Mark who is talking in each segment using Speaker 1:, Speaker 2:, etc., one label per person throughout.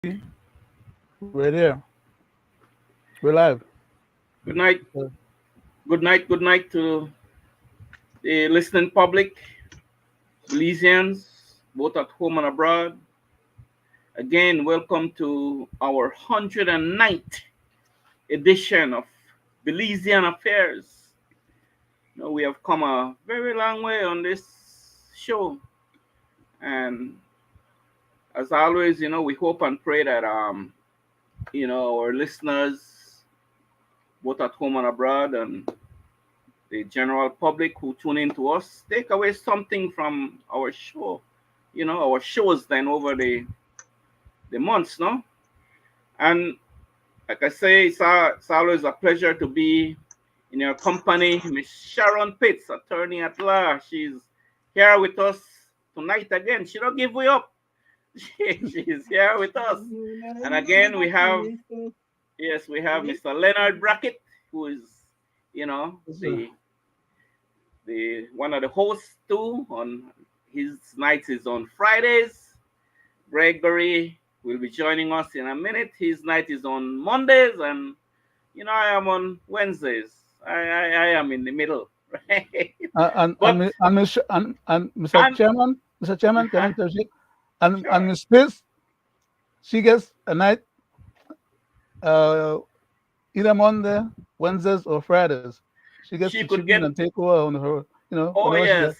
Speaker 1: We're there. We're live.
Speaker 2: Good night. Good night to the listening public, Belizeans, both at home and abroad. Again, welcome to our 109th edition of Belizean Affairs. We have come a very long way on this show. And as always, we hope and pray that, our listeners, both at home and abroad, and the general public who tune in to us take away something from our show, our shows then over the months, no? And like I say, it's always a pleasure to be in your company. Miss Sharon Pitts, attorney at law. She's here with us tonight again. She don't give way up. She's here with us. And again, we have Mr. Leonard Brackett, who is, the one of the hosts too. On his nights is on Fridays. Gregory will be joining us in a minute. His night is on Mondays, and I am on Wednesdays. I am in the middle, right? But
Speaker 1: Mr.
Speaker 2: and
Speaker 1: Chairman, can I
Speaker 2: uh-huh,
Speaker 1: interject? And
Speaker 2: sure.
Speaker 1: Miss Pierce, she gets a night uh, either Monday, Wednesdays, or Fridays. She gets to
Speaker 2: She
Speaker 1: chip
Speaker 2: could
Speaker 1: in
Speaker 2: get.
Speaker 1: and take over on her,
Speaker 2: Oh yes,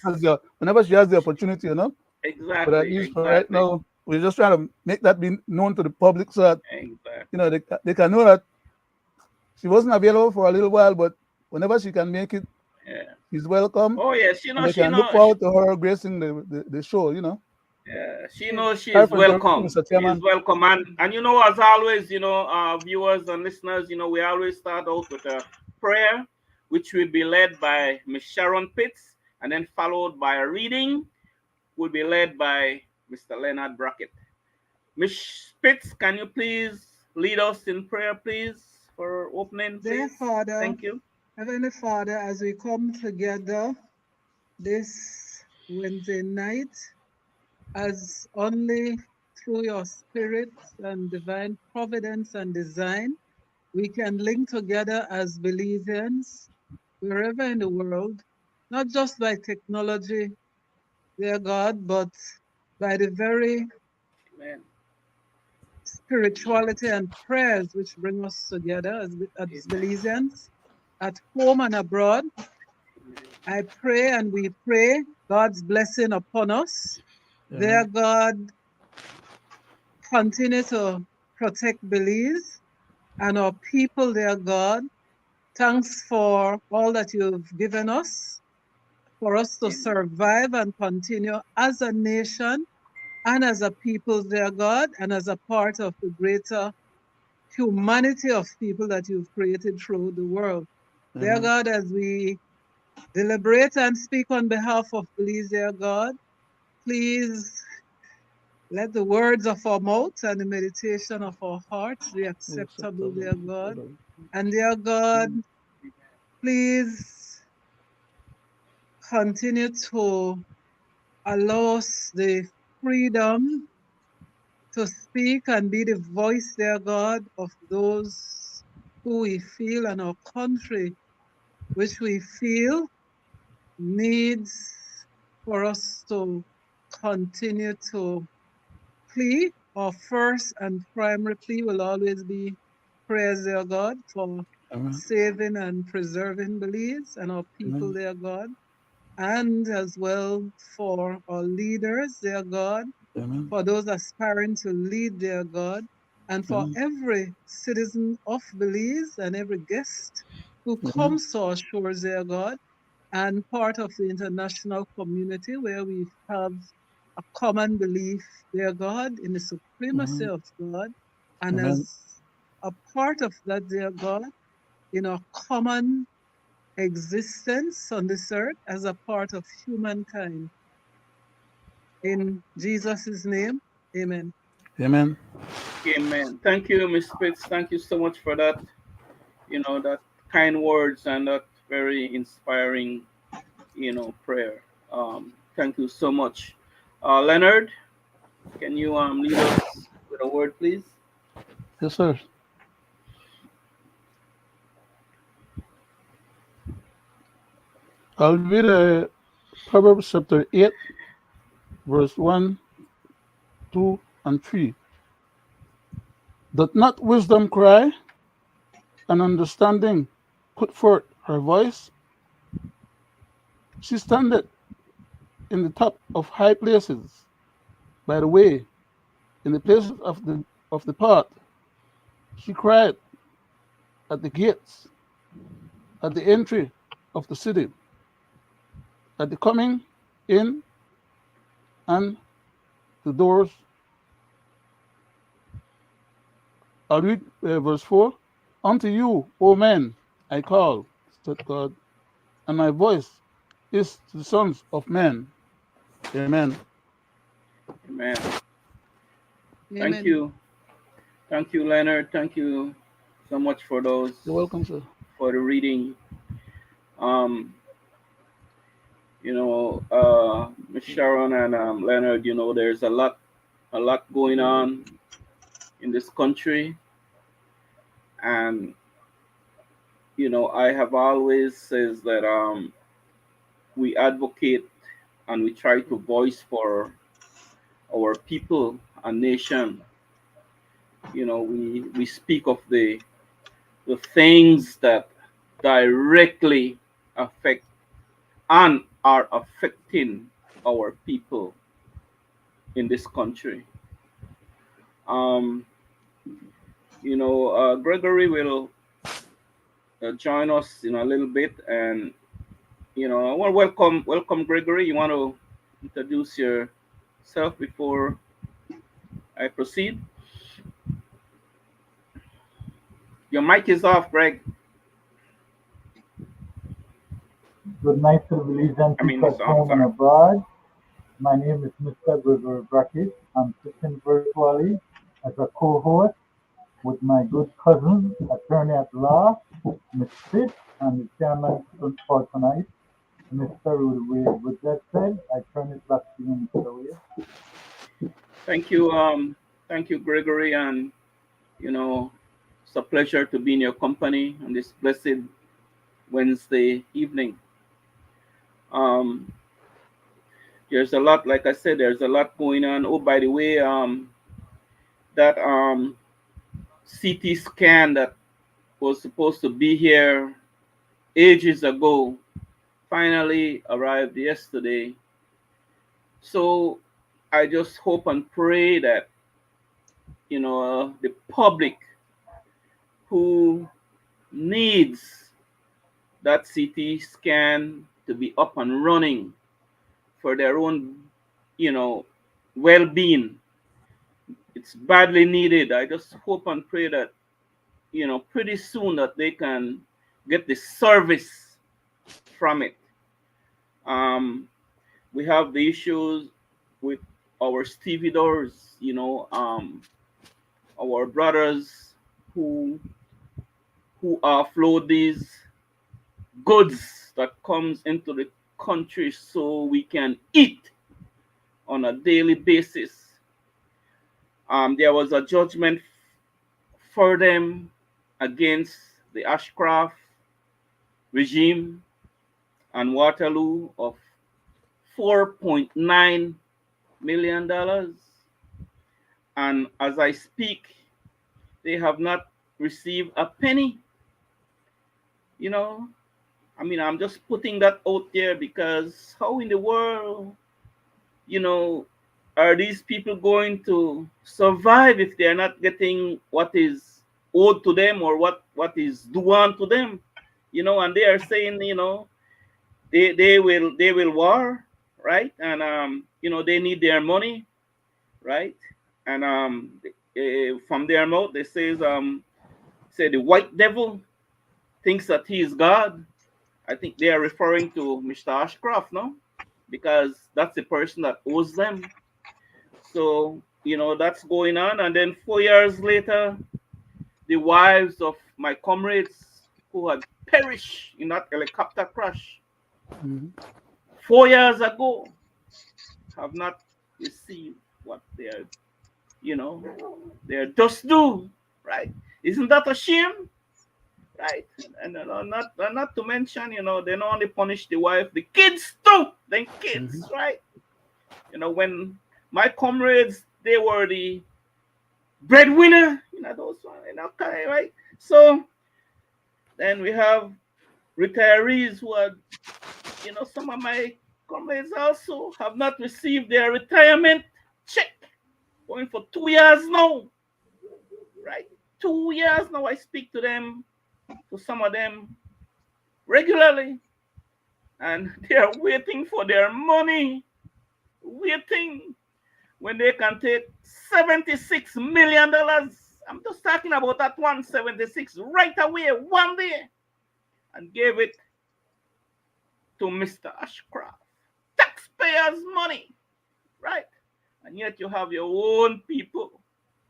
Speaker 1: whenever she has the opportunity, But at
Speaker 2: exactly,
Speaker 1: least for right
Speaker 2: exactly,
Speaker 1: now, we're just trying to make that be known to the public so that
Speaker 2: exactly.
Speaker 1: they can know that she wasn't available for a little while, but whenever she can make it,
Speaker 2: Yeah.
Speaker 1: she's welcome,
Speaker 2: Oh yes,
Speaker 1: and they can look forward to her gracing the show.
Speaker 2: yeah, she knows she
Speaker 1: Sorry
Speaker 2: is
Speaker 1: for interrupting,
Speaker 2: welcome.
Speaker 1: Mr.
Speaker 2: She is
Speaker 1: Chairman.
Speaker 2: welcome, and as always, viewers and listeners, we always start out with a prayer, which will be led by Miss Sharon Pitts, and then followed by a reading, will be led by Mr. Leonard Brackett. Miss Pitts, can you please lead us in prayer, please, for opening,
Speaker 3: Dear
Speaker 2: please?
Speaker 3: Father,
Speaker 2: Thank you.
Speaker 3: Heavenly Father, as we come together this Wednesday night, as only through your spirit and divine providence and design, we can link together as Belizeans wherever in the world, not just by technology, dear God, but by the very
Speaker 2: Amen.
Speaker 3: spirituality and prayers which bring us together as Belizeans at home and abroad. I pray and we pray God's blessing upon us. Dear
Speaker 1: Amen.
Speaker 3: God, continue to protect Belize and our people, dear God. Thanks for all that you've given us, for us to
Speaker 2: Amen.
Speaker 3: survive and continue as a nation and as a people, dear God, and as a part of the greater humanity of people that you've created through the world. Dear
Speaker 1: Amen.
Speaker 3: God, as we deliberate and speak on behalf of Belize, dear God, please let the words of our mouth and the meditation of our hearts be acceptable,
Speaker 1: Acceptable.
Speaker 3: dear God. And dear God, please continue to allow us the freedom to speak and be the voice, dear God, of those who we feel and our country, which we feel needs for us to continue to plea. Our first and primary plea will always be prayers, dear God, for
Speaker 1: Amen.
Speaker 3: saving and preserving Belize and our people,
Speaker 1: Amen.
Speaker 3: dear God, and as well for our leaders, dear God,
Speaker 1: Amen.
Speaker 3: for those aspiring to lead, dear God, and for
Speaker 1: Amen.
Speaker 3: every citizen of Belize and every guest who
Speaker 1: Amen.
Speaker 3: comes to our shores, dear God, and part of the international community where we have a common belief, dear God, in the supremacy
Speaker 1: Amen.
Speaker 3: of God, and
Speaker 1: Amen.
Speaker 3: as a part of that, dear God, in our common existence on this earth as a part of humankind. In Jesus' name, amen.
Speaker 1: Amen.
Speaker 2: Amen. Thank you, Miss Pitts. Thank you so much for that. That kind words and that very inspiring, prayer. Thank you so much. Leonard, can you lead us with a word, please?
Speaker 1: Yes, sir. I'll read Proverbs chapter 8, verse 1, 2, and 3. Doth not wisdom cry, and understanding put forth her voice? She standeth in the top of high places, by the way, in the places of the path. She cried at the gates, at the entry of the city, at the coming in and the doors. I'll read verse 4. Unto you, O men, I call, said God, and my voice is to the sons of men. Amen.
Speaker 2: Amen. Thank
Speaker 3: Amen.
Speaker 2: you. Thank you, Leonard. Thank you so much for those,
Speaker 1: You're welcome, sir.
Speaker 2: for the reading. Um, Miss Sharon and Leonard, there's a lot going on in this country, and I have always says that we advocate and we try to voice for our people and nation. We speak of the things that directly affect and are affecting our people in this country. Um, Gregory will join us in a little bit, and I want to welcome Gregory. You want to introduce yourself before I proceed? Your mic is off, Greg.
Speaker 4: Good night to the Belizean
Speaker 2: I mean,
Speaker 4: people
Speaker 2: it's
Speaker 4: at
Speaker 2: off.
Speaker 4: home and
Speaker 2: Sorry.
Speaker 4: abroad. My name is Mr. Gregory Brackett. I'm sitting virtually as a co-host with my good cousin, attorney at law, Ms. Fitz, and the chairman for tonight, Mr. Roody. With that said, I turn it back to you, Mr. Wade.
Speaker 2: Thank you. Thank you, Gregory, and you know, it's a pleasure to be in your company on this blessed Wednesday evening. Um, there's a lot, like I said, there's a lot going on. Oh, by the way, that CT scan that was supposed to be here ages ago finally arrived yesterday. So I just hope and pray that the public who needs that CT scan to be up and running for their own, you know, well-being. It's badly needed. I just hope and pray that, pretty soon that they can get the service from it. Um, we have the issues with our stevedores, our brothers who offload these goods that comes into the country so we can eat on a daily basis. There was a judgment for them against the Ashcroft regime and Waterloo of $4.9 million. And as I speak, they have not received a penny. You know, I'm just putting that out there because how in the world, you know, are these people going to survive if they are not getting what is owed to them or what is due unto them? And they are saying, they will war, right? And they need their money, right? And from their mouth they say the white devil thinks that he is God. I think they are referring to Mr. Ashcroft, no? Because that's the person that owes them. So, that's going on. And then 4 years later, the wives of my comrades who had perished in that helicopter crash
Speaker 1: Mhm.
Speaker 2: 4 years ago have not received what you know, they're just due, right? Isn't that a shame? Right? And not to mention, they not only punish the wife, the kids too. The
Speaker 1: Mhm.
Speaker 2: kids, right? When my comrades, they were the breadwinner, those one, okay, right? So then we have retirees who are, some of my comrades also have not received their retirement check, going for 2 years now, right? 2 years now. I speak to some of them regularly, and they are waiting for their money, waiting when they can take $76 million. I'm just talking about that 176 right away, one day, and gave it to Mr. Ashcroft. Taxpayers' money, right? And yet you have your own people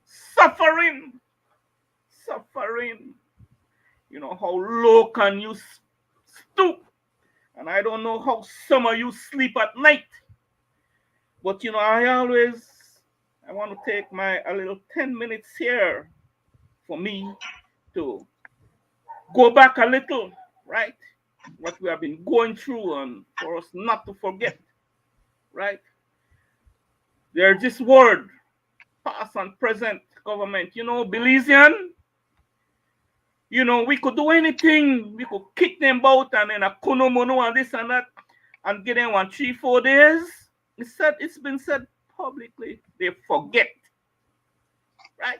Speaker 2: suffering, suffering. How low can you stoop? And I don't know how some of you sleep at night. But I want to take my a little 10 minutes here for me to go back a little, right? What we have been going through, and for us not to forget, right? There's this word, past and present government. Belizean, we could do anything. We could kick them out and then a kunomono and this and that and get them 1, 3, 4 days. It's been said publicly. They forget, right?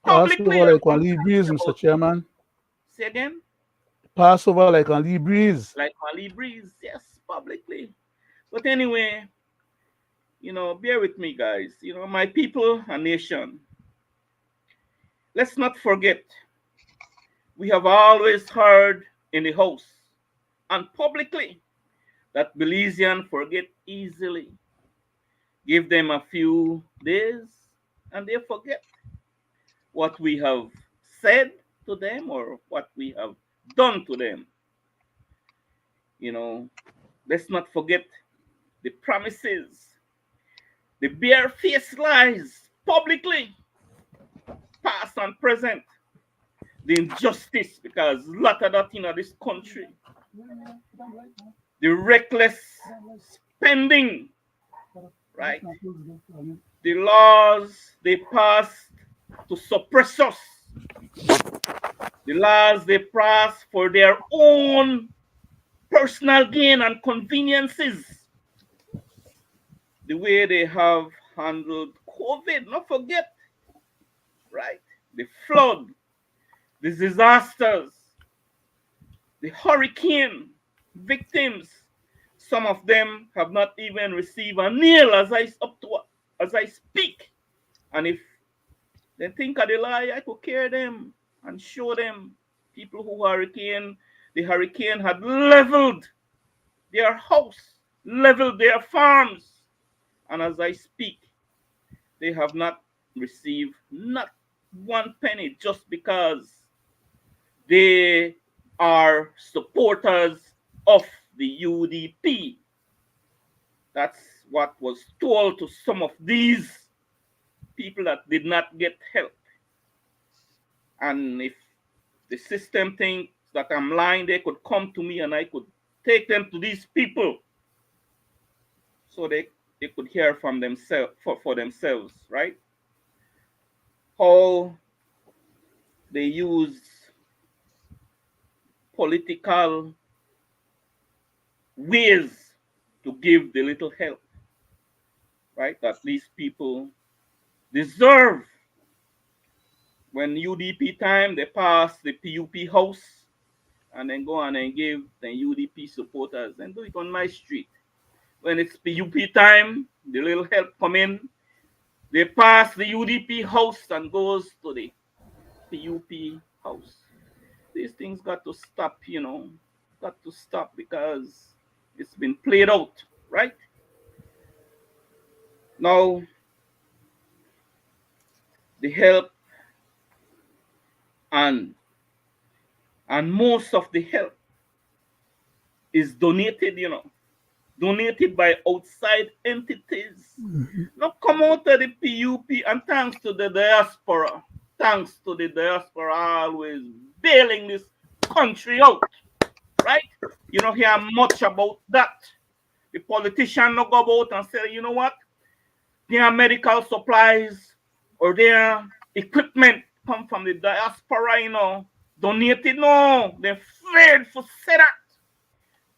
Speaker 2: Publicly
Speaker 1: Passover
Speaker 2: they
Speaker 1: like on
Speaker 2: forget
Speaker 1: Lee Breeze, Mr.
Speaker 2: about.
Speaker 1: Chairman.
Speaker 2: Say again?
Speaker 1: Passover like on Lee Breeze.
Speaker 2: Like Mali Breeze, yes, publicly. But anyway, bear with me, guys. My people and nation. Let's not forget, we have always heard in the house and publicly that Belizean forget easily. Give them a few days and they forget what we have said to them or what we have done to them. You know, let's not forget the promises, the bare-faced lies publicly, past and present, the injustice, because a lot of that in this country, the reckless spending, right? The laws they passed to suppress us, the laws they passed for their own personal gain and conveniences, the way they have handled COVID, not forget, right? The flood, the disasters, the hurricane victims. Some of them have not even received a nail as I speak. And if they think of the lie, I could carry them and show them people the hurricane had leveled their house, leveled their farms. And as I speak, they have not received not one penny just because they are supporters of the UDP. That's what was told to some of these people that did not get help. And if the system thinks that I'm lying, they could come to me and I could take them to these people so they could hear from themselves for themselves, right? How they use political ways to give the little help, right? That these people deserve. When UDP time, they pass the PUP house and then go on and give the UDP supporters and do it on my street. When it's PUP time, the little help come in, they pass the UDP house and goes to the PUP house. These things got to stop, got to stop because it's been played out, right? Now, the help and most of the help is donated, donated by outside entities.
Speaker 1: Mhm.
Speaker 2: Not come out of the PUP and thanks to the diaspora. thanks to the diaspora always bailing this country out, right? You don't hear much about that. The politician no go about and say, you know what? Their medical supplies or their equipment come from the diaspora, donated. No, they're afraid to say that.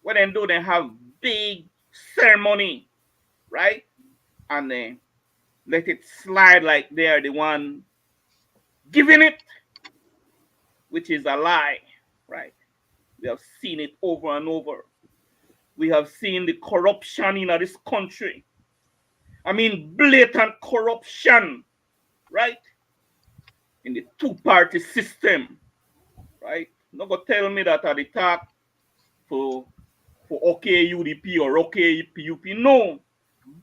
Speaker 2: What they do, they have big ceremony, right? And they let it slide like they're the one giving it, which is a lie, right? We have seen it over and over. We have seen the corruption in this country. I mean, blatant corruption, right? In the two-party system, right? Not gonna tell me that at the top for OK UDP or OK PUP. No,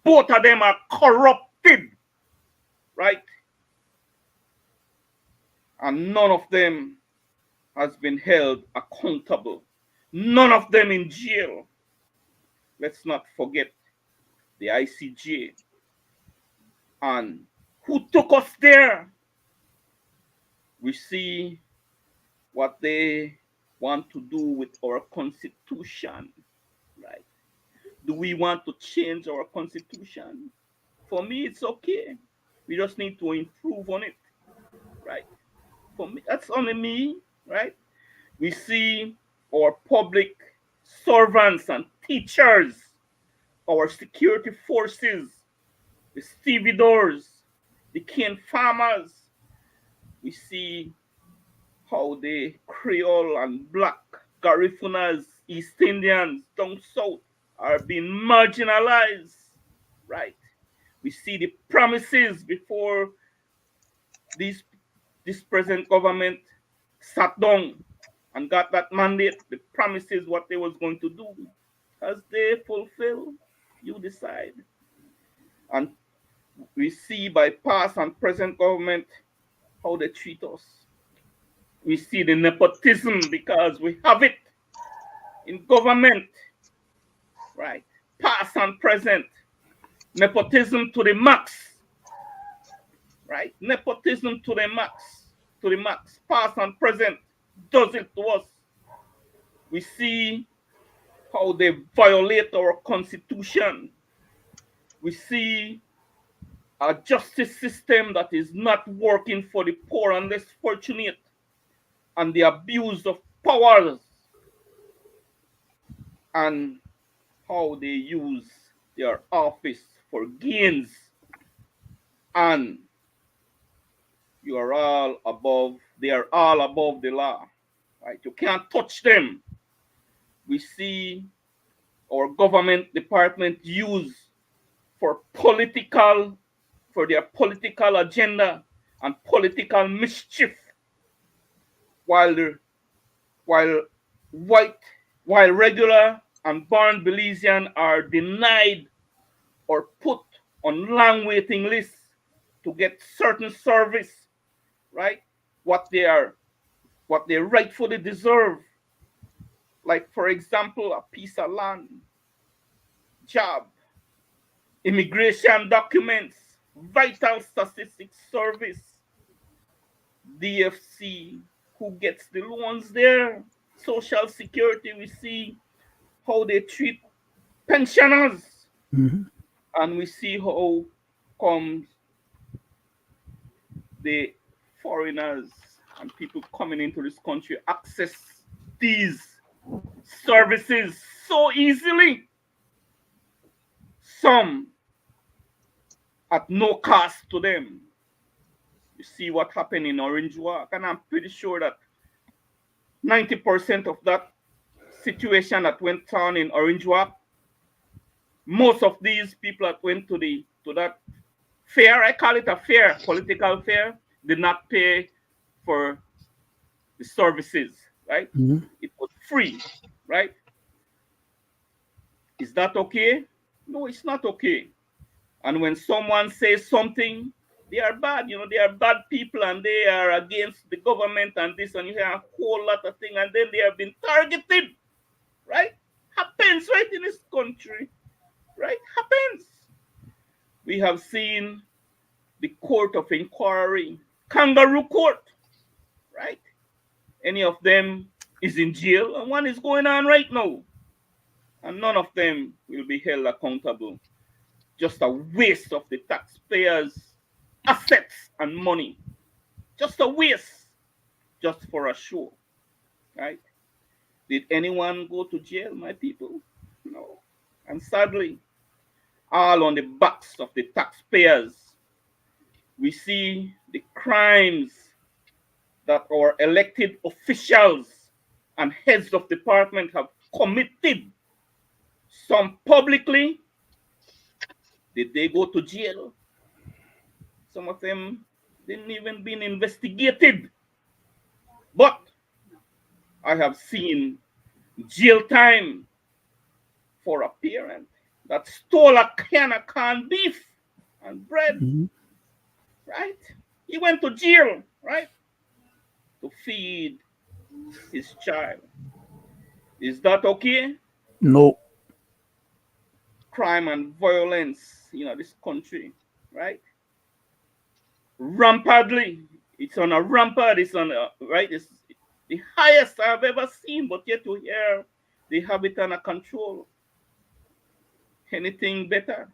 Speaker 2: both of them are corrupted, right? And none of them has been held accountable. None of them in jail. Let's not forget the ICJ. And who took us there? We see what they want to do with our constitution, right? Do we want to change our constitution? For me, it's okay. We just need to improve on it, right? For me, that's only me, right? We see our public servants and teachers, our security forces, the stevedores, the cane farmers. We see how the Creole and black Garifunas, East Indians down south are being marginalized, right? We see the promises before these this present government sat down and got that mandate, the promises what they was going to do. As they fulfill, you decide. And we see by past and present government how they treat us. We see the nepotism because we have it in government, right? Past and present. Nepotism to the max, right? Nepotism to the max, past and present does it to us. We see how they violate our constitution. We see a justice system that is not working for the poor and less fortunate, and the abuse of powers, and how they use their office for gains. And you are all above, they are all above the law, right? You can't touch them. We see our government department use for their political agenda and political mischief, while while white while regular and born Belizean are denied or put on long waiting lists to get certain service, right? What they rightfully deserve, like for example, a piece of land, job, immigration documents, vital statistics service, DFC, who gets the loans there, social security. We see how they treat pensioners,
Speaker 1: Mhm.
Speaker 2: and we see how comes the foreigners and people coming into this country access these services so easily, some at no cost to them. You see what happened in Orange Walk, and I'm pretty sure that 90% of that situation that went on in Orange Walk, most of these people that went to that fair, I call it a fair, political fair, did not pay for the services, right?
Speaker 1: Mhm.
Speaker 2: It was free, right? Is that okay? No, it's not okay. And when someone says something, they are bad, they are bad people and they are against the government and this, and you hear a whole lot of things, and then they have been targeted, right? Happens right in this country, right? Happens. We have seen the court of inquiry kangaroo court, right? Any of them is in jail, and one is going on right now, and none of them will be held accountable. Just a waste of the taxpayers' assets and money. Just a waste, just for a show, right? Did anyone go to jail, my people? No. And sadly, all on the backs of the taxpayers, we see the crimes that our elected officials and heads of department have committed. Some publicly. Did they go to jail? Some of them didn't even been investigated. But I have seen jail time for a parent that stole a can of canned beef and bread,
Speaker 1: Mhm.
Speaker 2: right? He went to jail, right, to feed his child. Is that okay?
Speaker 1: No.
Speaker 2: Crime and violence, this country, right? Rampantly. It's on a rampart. It's on a, right. It's the highest I've ever seen. But yet to hear they have it under control. Anything better?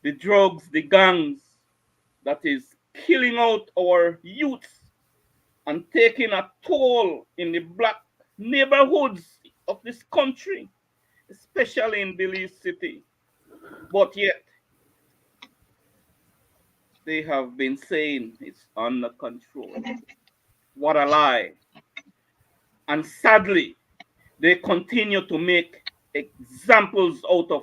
Speaker 2: The drugs, the gangs that is killing out our youth and taking a toll in the black neighborhoods of this country, especially in Belize City. But yet they have been saying it's under control. What a lie. And sadly, they continue to make examples out of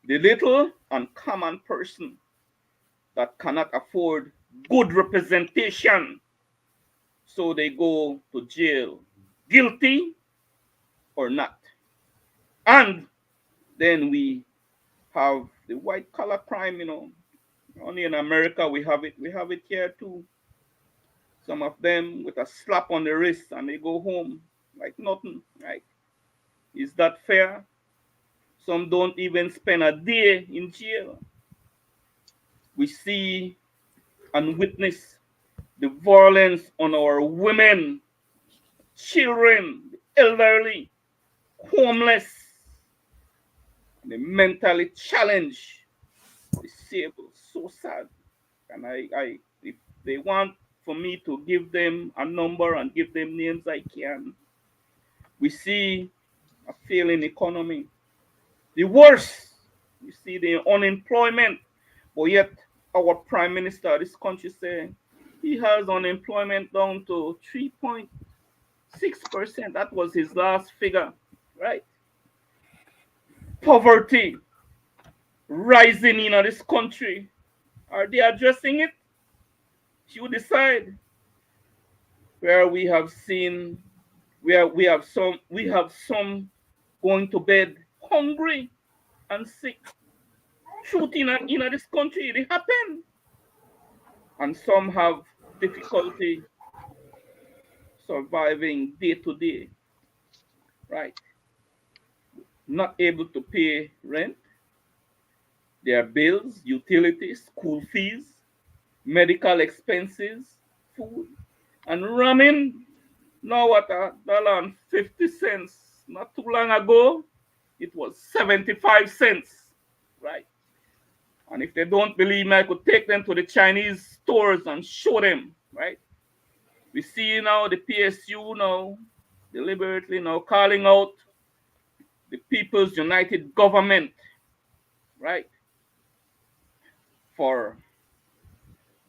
Speaker 2: the little and common person that cannot afford good representation. So they go to jail, guilty or not. And then we have the white collar crime, Only in America we have it. We have it here too. Some of them with a slap on the wrist and they go home like nothing, right? Is that fair? Some don't even spend a day in jail. We see and witness the violence on our women, children, the elderly, homeless, and the mentally challenged, disabled. So sad. And if they want for me to give them a number and give them names, I can. We see a failing economy. The worst, we see the unemployment, but yet our prime minister of this country saying he has unemployment down to 3.6%. That was his last figure, right? Poverty rising in this country. Are they addressing it? You decide. Where we have seen, where we have some going to bed hungry and sick. Truth in this country, it happen. And some have difficulty surviving day to day, right? Not able to pay rent, their bills, utilities, school fees, medical expenses, food, and ramen. Now at $1.50. Not too long ago, it was 75 cents, right? And if they don't believe me, I could take them to the Chinese stores and show them, right? We see now the PSU now deliberately now calling out the People's United Government, right? For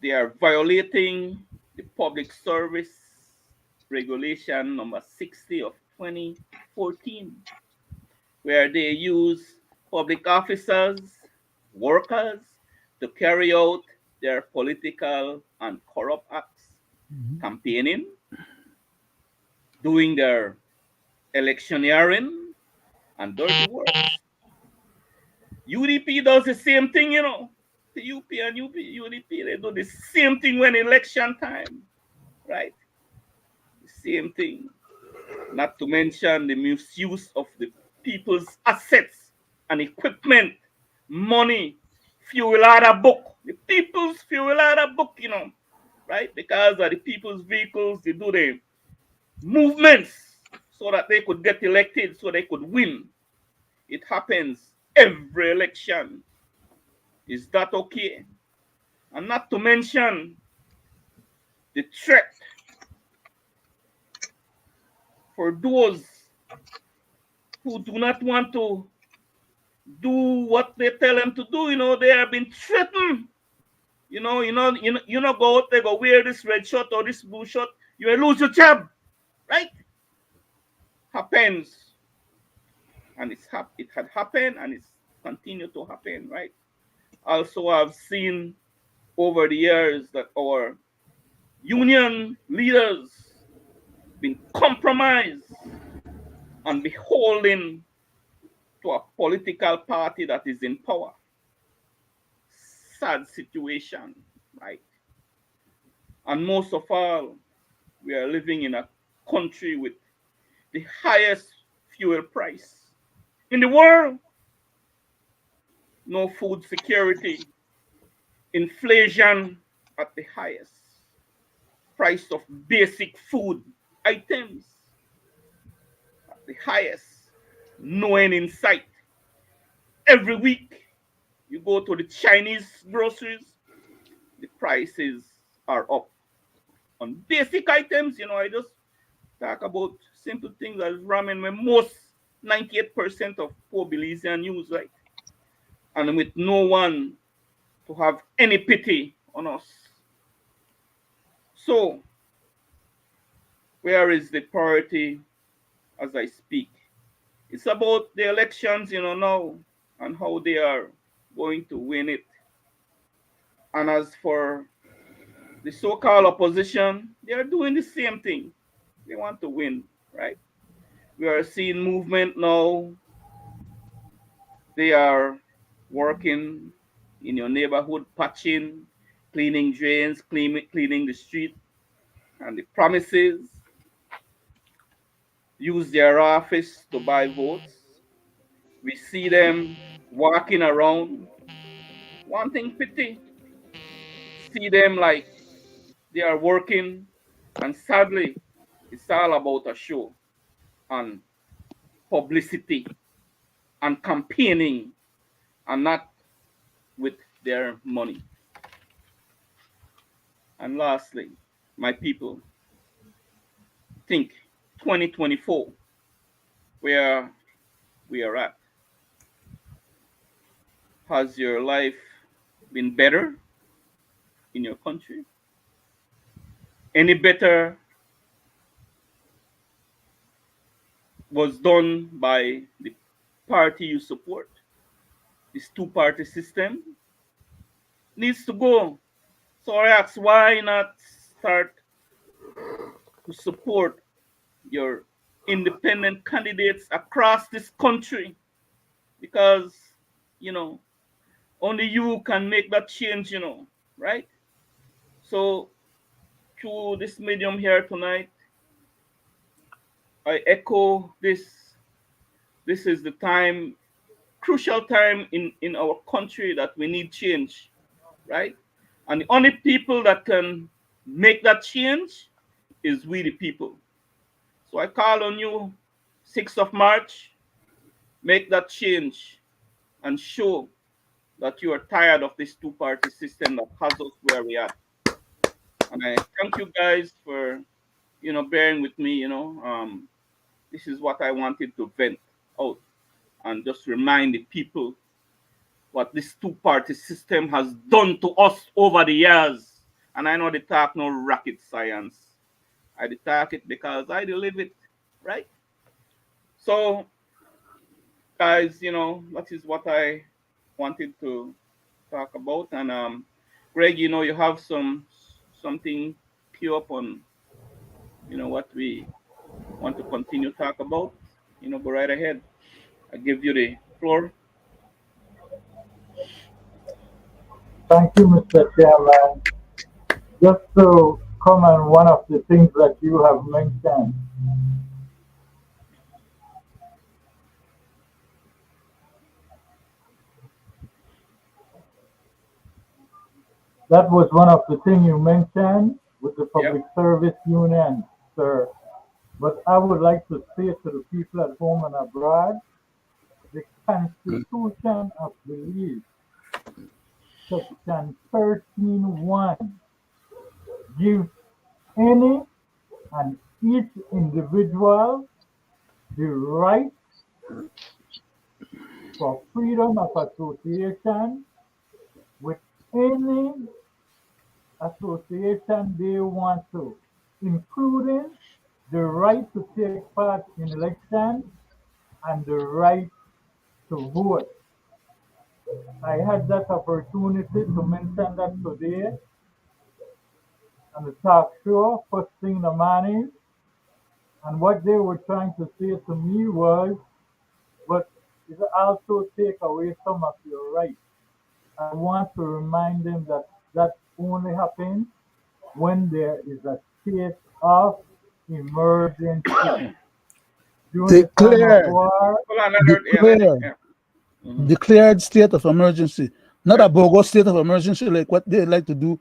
Speaker 2: they are violating the Public Service Regulation number 60 of 2014, where they use public officers, workers to carry out their political and corrupt acts, campaigning, doing their electioneering, and dirty works. UDP does the same thing, The UP and UDP, they do the same thing when election time, right? The same thing. Not to mention the misuse of the people's assets and equipment, money, fuel out of book. The people's fuel out of book, right? Because of the people's vehicles, they do the movements so that they could get elected, so they could win. It happens every election. Is that okay? And not to mention the threat for those who do not want to do what they tell them to do. They have been threatened. Go out there, go wear this red shirt or this blue shirt, you will lose your job, right? Happens, and it had happened, and it's continued to happen, right? Also, I've seen over the years that our union leaders been compromised and beholden to a political party that is in power. Sad situation, right? And most of all, we are living in a country with the highest fuel price in the world. No food security, inflation at the highest, price of basic food items at the highest, no end in sight. Every week you go to the Chinese groceries, the prices are up on basic items. I just talk about simple things as ramen, where most 98% of poor Belizean use, right? And with no one to have any pity on us. So, where is the priority as I speak? It's about the elections, now, and how they are going to win it. And as for the so called opposition, they are doing the same thing. They want to win, right? We are seeing movement now. They are working in your neighborhood, patching, cleaning drains, cleaning the street, and the promises use their office to buy votes. We see them walking around wanting pity, see them like they are working, and sadly, it's all about a show and publicity and campaigning and not with their money. And lastly, my people, think 2024, where we are at. Has your life been better in your country? Any better was done by the party you support? This two-party system needs to go. So I ask, why not start to support your independent candidates across this country? Because, you know, only you can make that change, right? So through this medium here tonight, I echo this. This is the time, crucial time in our country, that we need change, right? And the only people that can make that change is we the people. So I call on you, 6th of March, make that change and show that you are tired of this two-party system that has us where we are. And I thank you guys for, bearing with me. This is what I wanted to vent out and just remind the people what this two-party system has done to us over the years. And I know they talk no rocket science. I talk it because I live it, right? So, guys, that is what I wanted to talk about. And Greg, you have something queue up on, what we want to continue talk about. Go right ahead. I give you the floor.
Speaker 4: Thank you, Mr. Chairman. Just to comment on one of the things that you have mentioned, That was one of the things you mentioned with the
Speaker 2: Yep.
Speaker 4: public service union, sir. But I would like to say to the people at home and abroad, the Constitution of Belize, Section 13.1, gives any and each individual the right for freedom of association with any association they want to, including the right to take part in elections and the right to vote. I had that opportunity to mention that today on the talk show first thing in the morning, and what they were trying to say to me was, but it also take away some of your rights. I want to remind them that that only happens when there is a state of emergency. During the time of
Speaker 1: Declare,
Speaker 4: war,
Speaker 2: Hold on, Leonard. Yeah, Leonard.
Speaker 1: declare,
Speaker 2: Yeah. Mhm.
Speaker 1: declared state of emergency, not a
Speaker 2: Right.
Speaker 1: bogus state of emergency like what they like to do.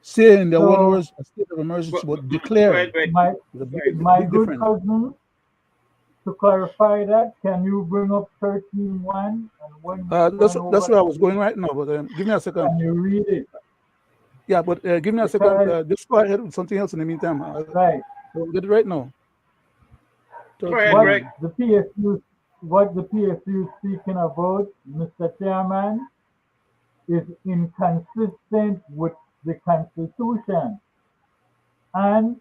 Speaker 1: Say in their one
Speaker 4: so
Speaker 1: words, a state of emergency,
Speaker 2: Go
Speaker 1: but
Speaker 2: go
Speaker 1: declare.
Speaker 2: ahead, Greg.
Speaker 4: my
Speaker 1: There's a
Speaker 2: Go
Speaker 1: big,
Speaker 2: ahead.
Speaker 4: my
Speaker 1: big
Speaker 4: good
Speaker 1: difference.
Speaker 4: cousin, to clarify that, can you bring up 13.1 and when we
Speaker 1: That's
Speaker 4: run over
Speaker 1: that's where I
Speaker 4: that,
Speaker 1: was going right now. But give me a second.
Speaker 4: can you read it?
Speaker 1: Yeah, but give me a second.
Speaker 4: Because
Speaker 1: Just go ahead with something else in the meantime.
Speaker 4: right,
Speaker 1: I'll get it right now.
Speaker 2: Go ahead,
Speaker 4: what
Speaker 1: 13.
Speaker 2: Greg.
Speaker 4: the PSU what the PSU is speaking about, Mr. Chairman, is inconsistent with the Constitution. And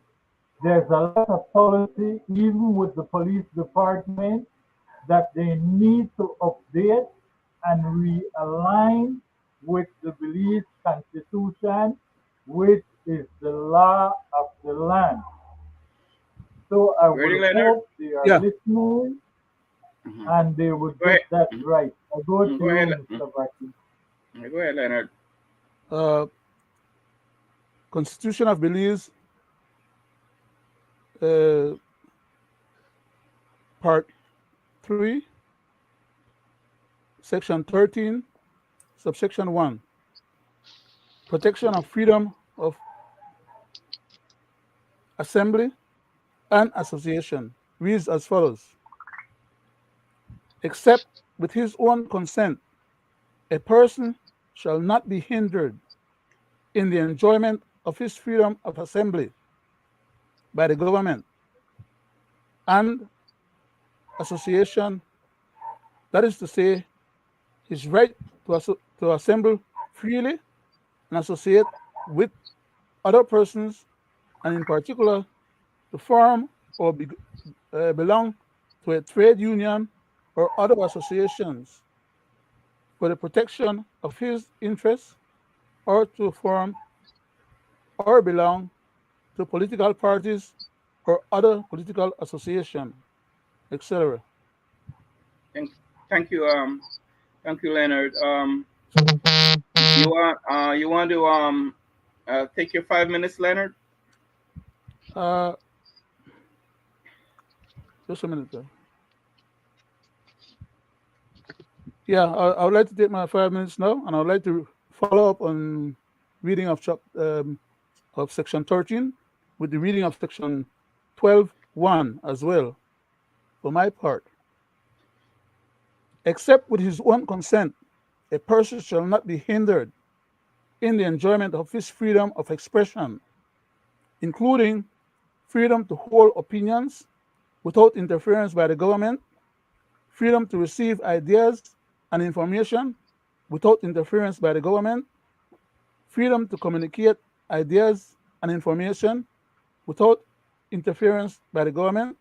Speaker 4: there's a lot of policy, even with the police department, that they need to update and realign with the Belize Constitution, which is the law of the land. So I
Speaker 2: Ready,
Speaker 4: would
Speaker 2: Leonard?
Speaker 4: hope they are
Speaker 1: Yeah.
Speaker 4: listening
Speaker 2: Mhm.
Speaker 4: and they would
Speaker 2: Go ahead.
Speaker 4: get that right. I go to
Speaker 2: Go ahead.
Speaker 4: you, Mr. Brackett.
Speaker 2: Go ahead, Leonard.
Speaker 1: Uh, Constitution of Belize, uh, Part 3, Section 13, Subsection 1. Protection of freedom of assembly and association reads as follows. Except with his own consent, a person shall not be hindered in the enjoyment of his freedom of assembly by the government and association, that is to say, his right to assemble freely and associate with other persons, and in particular, to form or belong to a trade union or other associations for the protection of his interests, or to form or belong to political parties or other political association, etc.
Speaker 2: Thank, thank you. Thank you, Leonard. You want to take your 5 minutes, Leonard?
Speaker 1: Uh, just a minute. Yeah, I would like to take my 5 minutes now, and I would like to follow up on reading of section 13 with the reading of section 12.1 as well, for my part. Except with his own consent, a person shall not be hindered in the enjoyment of his freedom of expression, including freedom to hold opinions without interference by the government, freedom to receive ideas and information without interference by the government, freedom to communicate ideas and information without interference by the government,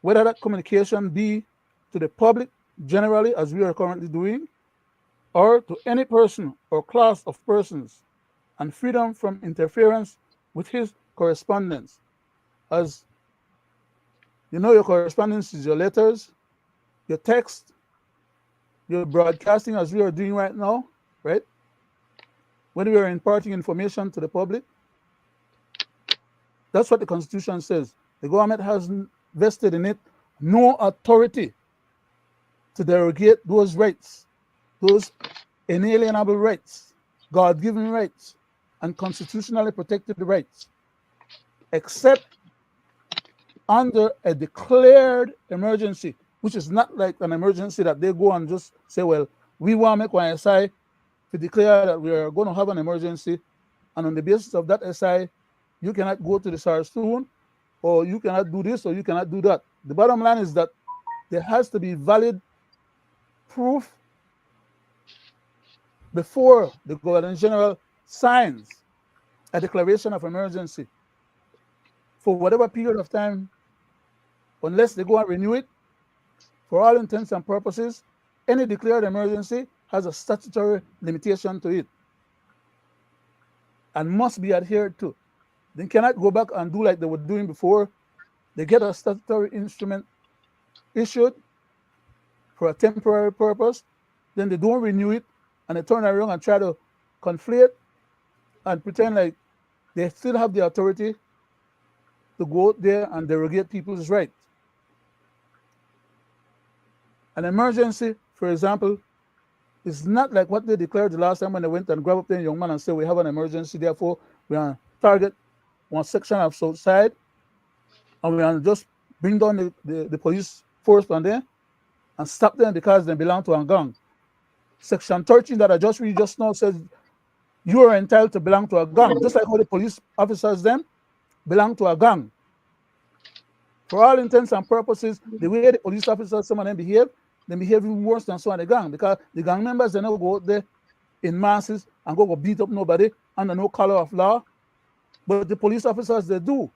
Speaker 1: whether that communication be to the public generally, as we are currently doing, or to any person or class of persons, and freedom from interference with his correspondence. As you know, your correspondence is your letters, your text, your broadcasting, as we are doing right now, right? When we are imparting information to the public, that's what the Constitution says. The government has vested in it no authority to derogate those rights, those inalienable rights God-given rights and constitutionally protected rights, except under a declared emergency, which is not like an emergency that they go and just say, well, we want to make one SI to declare that we are going to have an emergency, and on the basis of that SI, you cannot go to the SARS soon, or you cannot do this, or you cannot do that. The bottom line is that there has to be valid proof before the Governor General signs a declaration of emergency for whatever period of time, unless they go and renew it. For all intents and purposes, any declared emergency has a statutory limitation to it and must be adhered to. They cannot go back and do like they were doing before. They get a statutory instrument issued for a temporary purpose, then they don't renew it, and they turn around and try to conflate and pretend like they still have the authority to go out there and derogate people's rights. An emergency, for example, is not like what they declared the last time when they went and grabbed up the young man and said, we have an emergency, therefore we are target one section of Southside, and we are just bring down the police force on there and stop them because they belong to a gang. Section 13 that I just read just now says you are entitled to belong to a gang, just like how the police officers them belong to a gang. For all intents and purposes, the way the police officers, some of them behave, they behave even worse than some of the gang, because the gang members, they never go out there in masses and go beat up nobody under no color of law. But the police officers, they do.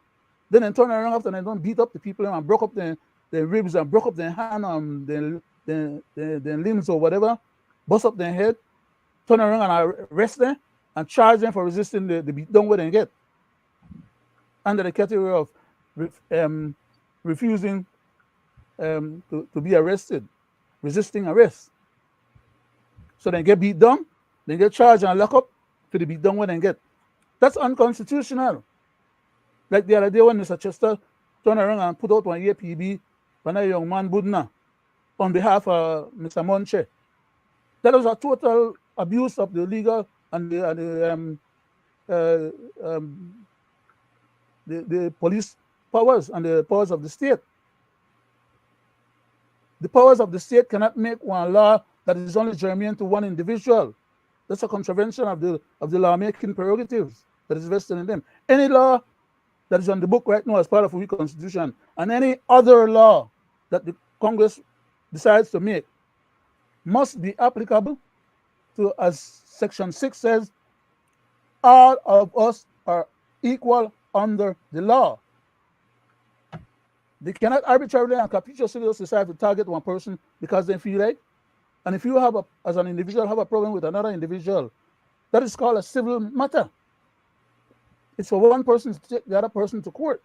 Speaker 1: Then they turn around after they don't beat up the people and broke up their ribs and broke up their hand and their limbs or whatever, bust up their head, turn around and arrest them and charge them for resisting the beatdown where they get, under the category of refusing to be arrested, resisting arrest. So they get beat down, they get charged and locked up to the beat down where they get. That's unconstitutional. Like the other day when Mr. Chester turned around and put out one APB when a young man Budna on behalf of Mr. Monche. That was a total abuse of the legal and the police powers and the powers of the state. The powers of the state cannot make one law that is only germane to one individual. That's a contravention of the lawmaking prerogatives that is vested in them. Any law that is on the book right now as part of the Constitution, and any other law that the Congress decides to make, must be applicable to, as Section 6 says, all of us are equal under the law. They cannot arbitrarily and capriciously decide to target one person because they feel like. And if you have, as an individual, have a problem with another individual, that is called a civil matter. It's for one person to take the other person to court.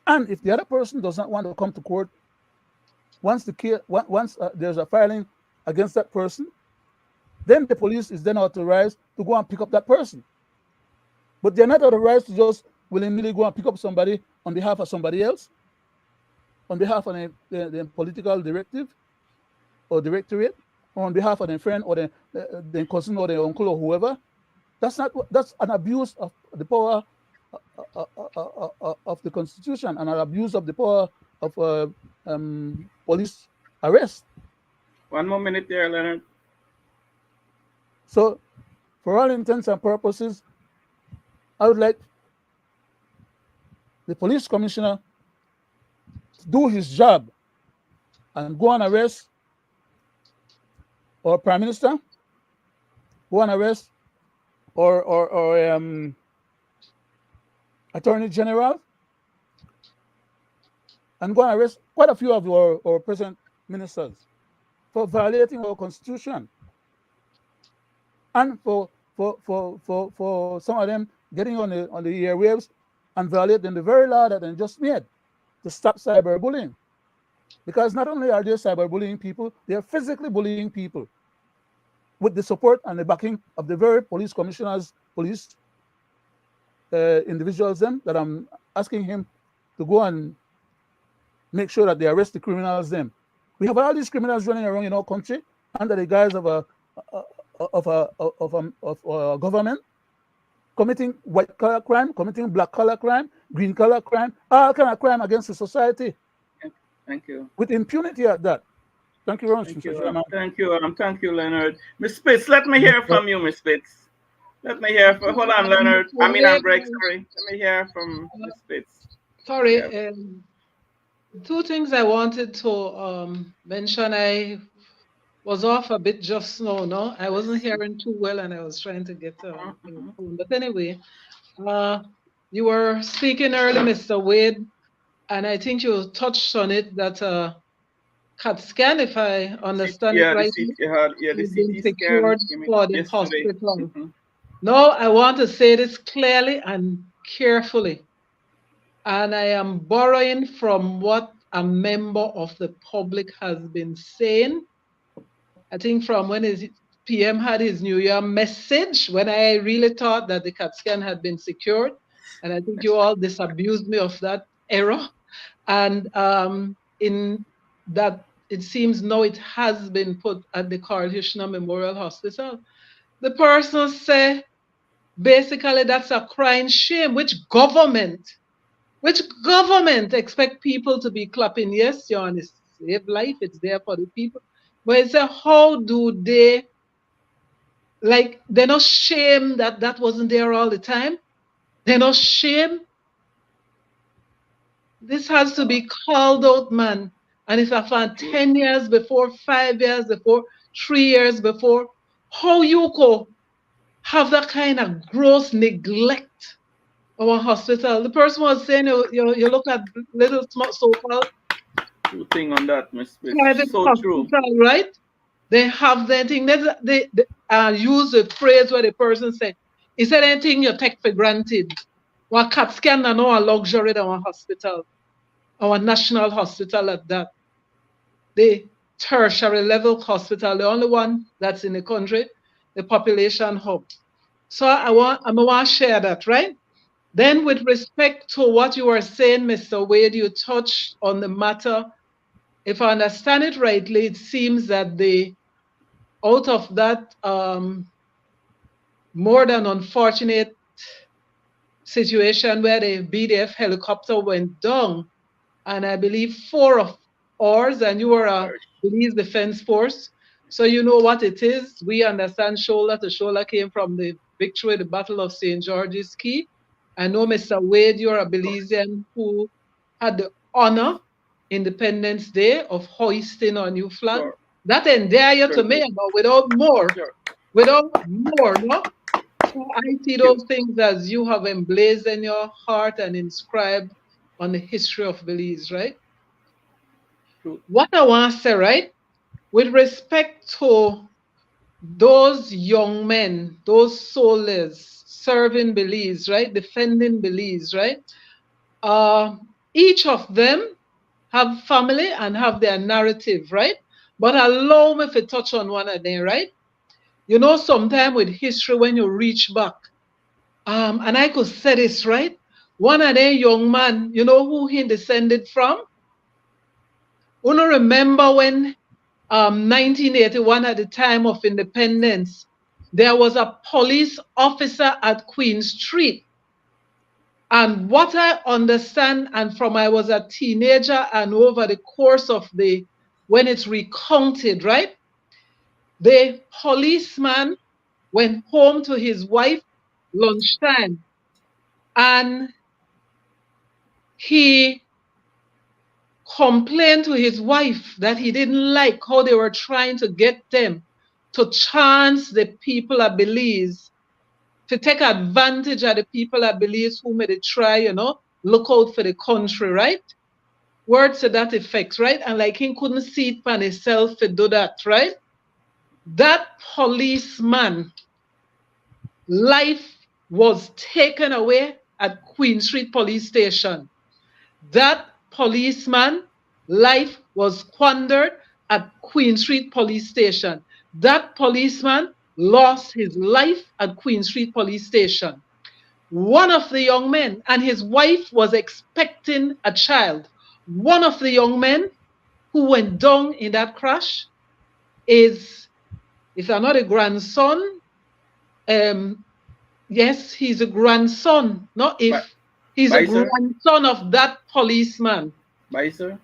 Speaker 1: And if the other person does not want to come to court, once there's a filing against that person, then the police is then authorized to go and pick up that person. But they're not authorized to just willingly go and pick up somebody on behalf of somebody else, on behalf of the political directive or directorate, or on behalf of their friend or their cousin or their uncle or whoever. That's an abuse of the power of the Constitution and an abuse of the power of police arrest.
Speaker 2: One more minute there, Leonard.
Speaker 1: So, for all intents and purposes, I would like the police commissioner to do his job and go and arrest, or prime minister, go and arrest, or attorney general, and go and arrest quite a few of our present ministers for violating our Constitution, and for some of them getting on the airwaves and violating the very law that they just made to stop cyberbullying. Because not only are they cyberbullying people, they are physically bullying people with the support and the backing of the very police commissioners, police individuals them that I'm asking him to go and make sure that they arrest the criminals them. We have all these criminals running around in our country under the guise of of government, committing white collar crime, committing black collar crime, green collar crime, all kind of crime against the society
Speaker 2: Thank you.
Speaker 1: with impunity at that. Thank you very much,
Speaker 2: Thank
Speaker 1: Mr.
Speaker 2: you.
Speaker 1: Chairman.
Speaker 2: Thank you, Leonard. Miss Spitz, let me hear from you, Miss Spitz. Let me hear from, hold on, Leonard. I'm Greg, sorry. Let me hear from Miss Spitz.
Speaker 3: Sorry,
Speaker 2: Yeah.
Speaker 3: two things I wanted to mention. I was off a bit just now, no? I wasn't hearing too well and I was trying to get a phone. But anyway, you were speaking earlier, Mr. Wade, and I think you touched on it that CAT scan, if I understand it right,
Speaker 2: The
Speaker 3: has been
Speaker 2: CT scan
Speaker 3: secured for the
Speaker 2: yesterday.
Speaker 3: hospital. Now, I want to say this clearly and carefully. And I am borrowing from what a member of the public has been saying. I think from when his PM had his New Year message, when I really thought that the CAT scan had been secured. And I think you all disabused me of that error. And in that, it seems now it has been put at the Carl Hirschner Memorial Hospital. The person say, basically, that's a crying shame. Which government expect people to be clapping? Yes, you're on a save life, it's there for the people. But it's how do they, like, they're not shame that that wasn't there all the time? They're not shame? This has to be called out, man. And if I found 10 years before, 5 years before, 3 years before, how you could have that kind of gross neglect of a hospital? The person was saying you look at little small so-called
Speaker 2: True thing on that, Miss
Speaker 3: private
Speaker 2: so
Speaker 3: hospital,
Speaker 2: true.
Speaker 3: right? They have their thing. They use the phrase where the person said, is there anything you take for granted? Well, CAT scan are not a luxury in our hospital, our national hospital at that. The tertiary level hospital, the only one that's in the country, the population hub. So I want to share that, right? Then with respect to what you were saying, Mr. Wade, you touched on the matter. If I understand it rightly, it seems that out of that more than unfortunate situation where the BDF helicopter went down, and I believe 4 of ours, and you were a Belize Defense Force, so you know what it is. We understand shoulder to shoulder came from the victory, the Battle of St. George's Key. I know, Mr. Wade, you're a Belizean who had the honor, Independence Day, of hoisting a new flag.
Speaker 2: Sure.
Speaker 3: That endear you to me, but without more, no? So I see those things as you have emblazoned your heart and inscribed on the history of Belize, right?
Speaker 2: True.
Speaker 3: What I want to say, right, with respect to those young men, those soldiers serving Belize, right, defending Belize, right? Each of them have family and have their narrative, right? But allow me to touch on one of them, right? You know, sometime with history, when you reach back, and I could say this, right? One of them young man, you know who he descended from? You know, remember when 1981, at the time of independence, there was a police officer at Queen Street. And what I understand, and from I was a teenager and over the course of when it's recounted, right? The policeman went home to his wife lunchtime, and he complained to his wife that he didn't like how they were trying to get them to chance the people of Belize, to take advantage of the people of Belize who made it try, you know, look out for the country, right? Words to that effect, right? And like he couldn't see it for himself to do that, right? That policeman, life was taken away at Queen Street Police Station. That policeman, life was squandered at Queen Street Police Station. That policeman lost his life at Queen Street Police Station. One of the young men, and his wife was expecting a child. One of the young men who went down in that crash is If you're not a grandson, yes, he's a grandson. Not if. He's a
Speaker 2: Biser?
Speaker 3: grandson of that policeman.
Speaker 2: Biser?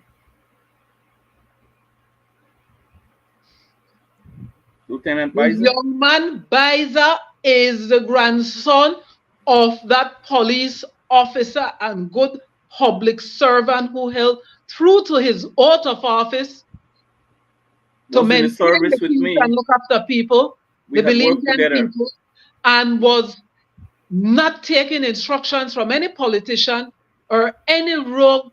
Speaker 2: Lieutenant
Speaker 3: The
Speaker 2: Biser?
Speaker 3: young man, Biser, is the grandson of that police officer and good public servant who held true to his oath of office to
Speaker 2: Was in the
Speaker 3: maintain the
Speaker 2: service with
Speaker 3: peace and
Speaker 2: me.
Speaker 3: look after people,
Speaker 2: We
Speaker 3: the
Speaker 2: had worked
Speaker 3: Belizean
Speaker 2: together.
Speaker 3: people, and was not taking instructions from any politician or any rogue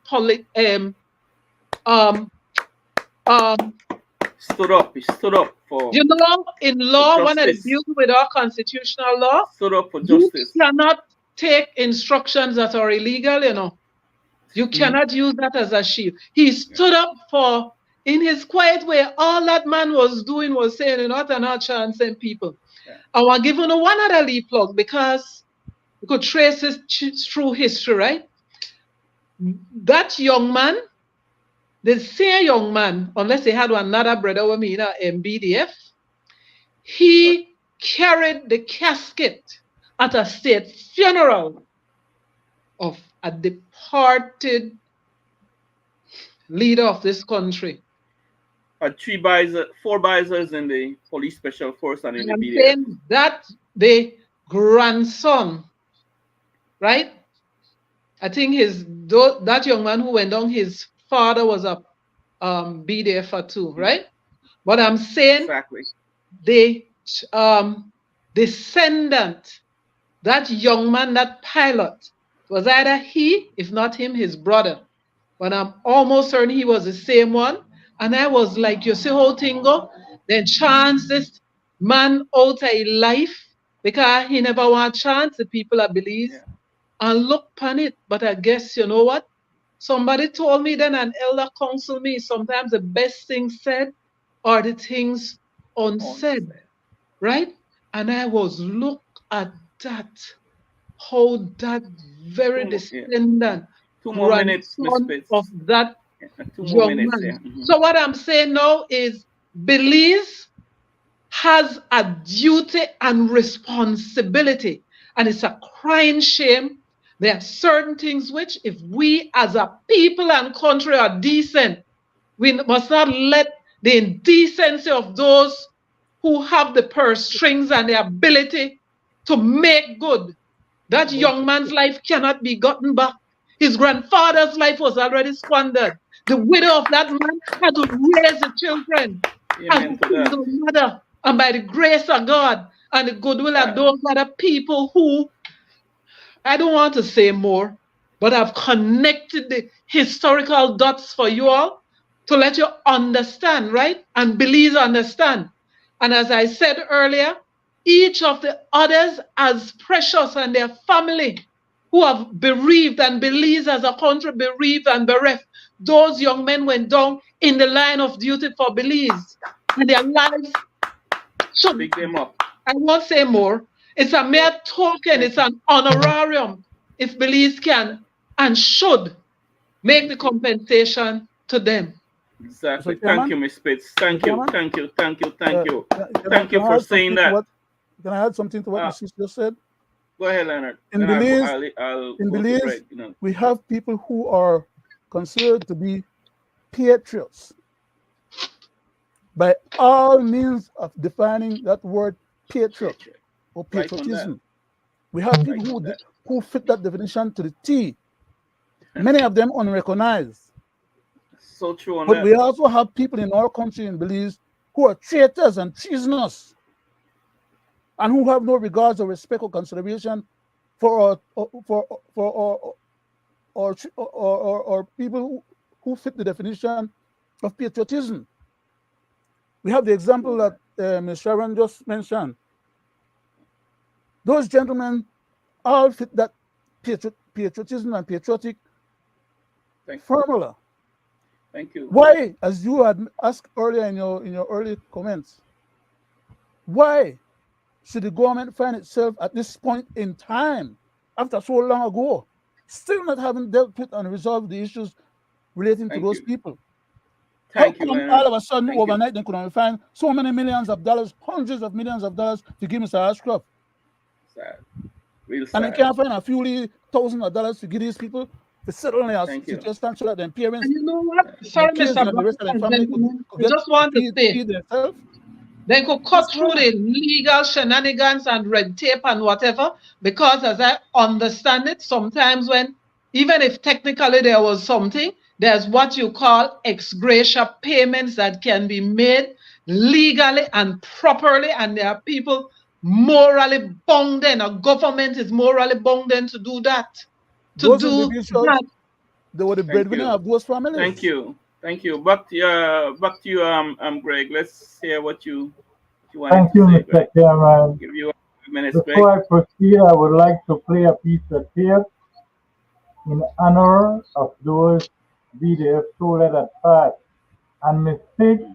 Speaker 2: Stood up. He stood up for
Speaker 3: you know, in law, one of the
Speaker 2: justice.
Speaker 3: beauty with our constitutional law,
Speaker 2: Stood up for
Speaker 3: you
Speaker 2: justice.
Speaker 3: cannot take instructions that are illegal, you know. You cannot use that as a shield. He stood up for, in his quiet way, all that man was doing was saying, you know, not chancing people.
Speaker 2: Yeah.
Speaker 3: I want to give you one other lead plug because you could trace it through history, right? That young man, the same young man, unless he had another brother with me in BDF, he carried the casket at a state funeral of a departed leader of this country.
Speaker 2: Had 4 Bisers in the police special force and in the
Speaker 3: I'm
Speaker 2: BDF.
Speaker 3: saying that the grandson, right? I think that young man who went down, his father was a BDF too, right? But I'm saying
Speaker 2: Exactly.
Speaker 3: the descendant, that young man, that pilot, was either he, if not him, his brother. But I'm almost certain he was the same one. And I was like, you see how thing go? Then chance this man out of life because he never want chance the people at Belize and look upon it. But I guess you know what? Somebody told me then, an elder counseled me, sometimes the best things said are the things unsaid, right? And I was look at that, how that very descendant,
Speaker 2: 2 more minutes, Miss
Speaker 3: grandson
Speaker 2: Spitz.
Speaker 3: of that
Speaker 2: 2 more
Speaker 3: young
Speaker 2: minutes,
Speaker 3: man. So what I'm saying now is Belize has a duty and responsibility, and it's a crying shame. There are certain things which, if we as a people and country are decent, we must not let the indecency of those who have the purse strings and the ability to make good. That young man's life cannot be gotten back. His grandfather's life was already squandered. The widow of that man had to raise the children as a single mother. And by the grace of God and the goodwill of those other people who, I don't want to say more, but I've connected the historical dots for you all to let you understand, right? And Belize understand. And as I said earlier, each of the others as precious and their family who have bereaved and Belize as a country bereaved and bereft. Those young men went down in the line of duty for Belize. And their lives should
Speaker 2: pick them up.
Speaker 3: I won't say more. It's a mere token, it's an honorarium if Belize can and should make the compensation to them.
Speaker 2: Exactly. Thank you, Ms. Spitz. Thank you for saying that.
Speaker 1: Can I add something to what Ms. Spitz just said?
Speaker 2: Go ahead, Leonard.
Speaker 1: In Belize, we have people who are considered to be patriots. By all means of defining that word patriot or patriotism, we have people who fit that definition to the T. Many of them unrecognized.
Speaker 2: So true on
Speaker 1: but
Speaker 2: that.
Speaker 1: We also have people in our country in Belize who are traitors and treasonous and who have no regards or respect or consideration for people who fit the definition of patriotism. We have the example that Ms. Sharon just mentioned. Those gentlemen all fit that patriotism and patriotic formula.
Speaker 2: Thank you.
Speaker 1: Why, as you had asked earlier in your early comments, why should the government find itself at this point in time, after so long ago, still not having dealt with and resolved the issues relating to those people? How
Speaker 2: Thank you,
Speaker 1: come
Speaker 2: Leonard.
Speaker 1: all of a sudden
Speaker 2: Thank you.
Speaker 1: overnight they couldn't find so many millions of dollars, hundreds of millions of dollars to give Mr. Ashcroft?
Speaker 2: Sad. Real
Speaker 1: And they
Speaker 2: sad.
Speaker 1: can't find a few thousands of dollars to give these people to settle in their
Speaker 2: Thank you.
Speaker 1: situation so that their parents,
Speaker 3: And you know what?
Speaker 1: their
Speaker 3: Sorry,
Speaker 1: kids,
Speaker 3: Mr.
Speaker 1: and the rest
Speaker 3: Brackett
Speaker 1: of their
Speaker 3: and
Speaker 1: family
Speaker 3: gentlemen,
Speaker 1: could
Speaker 3: I
Speaker 1: get
Speaker 3: just want to say
Speaker 1: feed themselves?
Speaker 3: they could cut
Speaker 1: What's
Speaker 3: through
Speaker 1: wrong?
Speaker 3: the legal shenanigans and red tape and whatever, because as I understand it, sometimes when, even if technically there was something, there's what you call ex gratia payments that can be made legally and properly, and there are people morally bound in, a government is morally bound in to do that. To
Speaker 1: Those
Speaker 3: do
Speaker 1: individuals,
Speaker 3: that.
Speaker 1: they were the
Speaker 2: Thank
Speaker 1: breadwinner
Speaker 2: you.
Speaker 1: of those families.
Speaker 2: Thank you. Thank you. Back to you, Greg. Let's hear what you wanted
Speaker 4: Thank
Speaker 2: to
Speaker 4: you,
Speaker 2: say,
Speaker 4: Mr.
Speaker 2: Greg.
Speaker 4: Chairman.
Speaker 2: Give you a few minutes, Greg.
Speaker 4: Before I proceed, I would like to play a piece of tape in honor of those BDF told that passed. And mistake,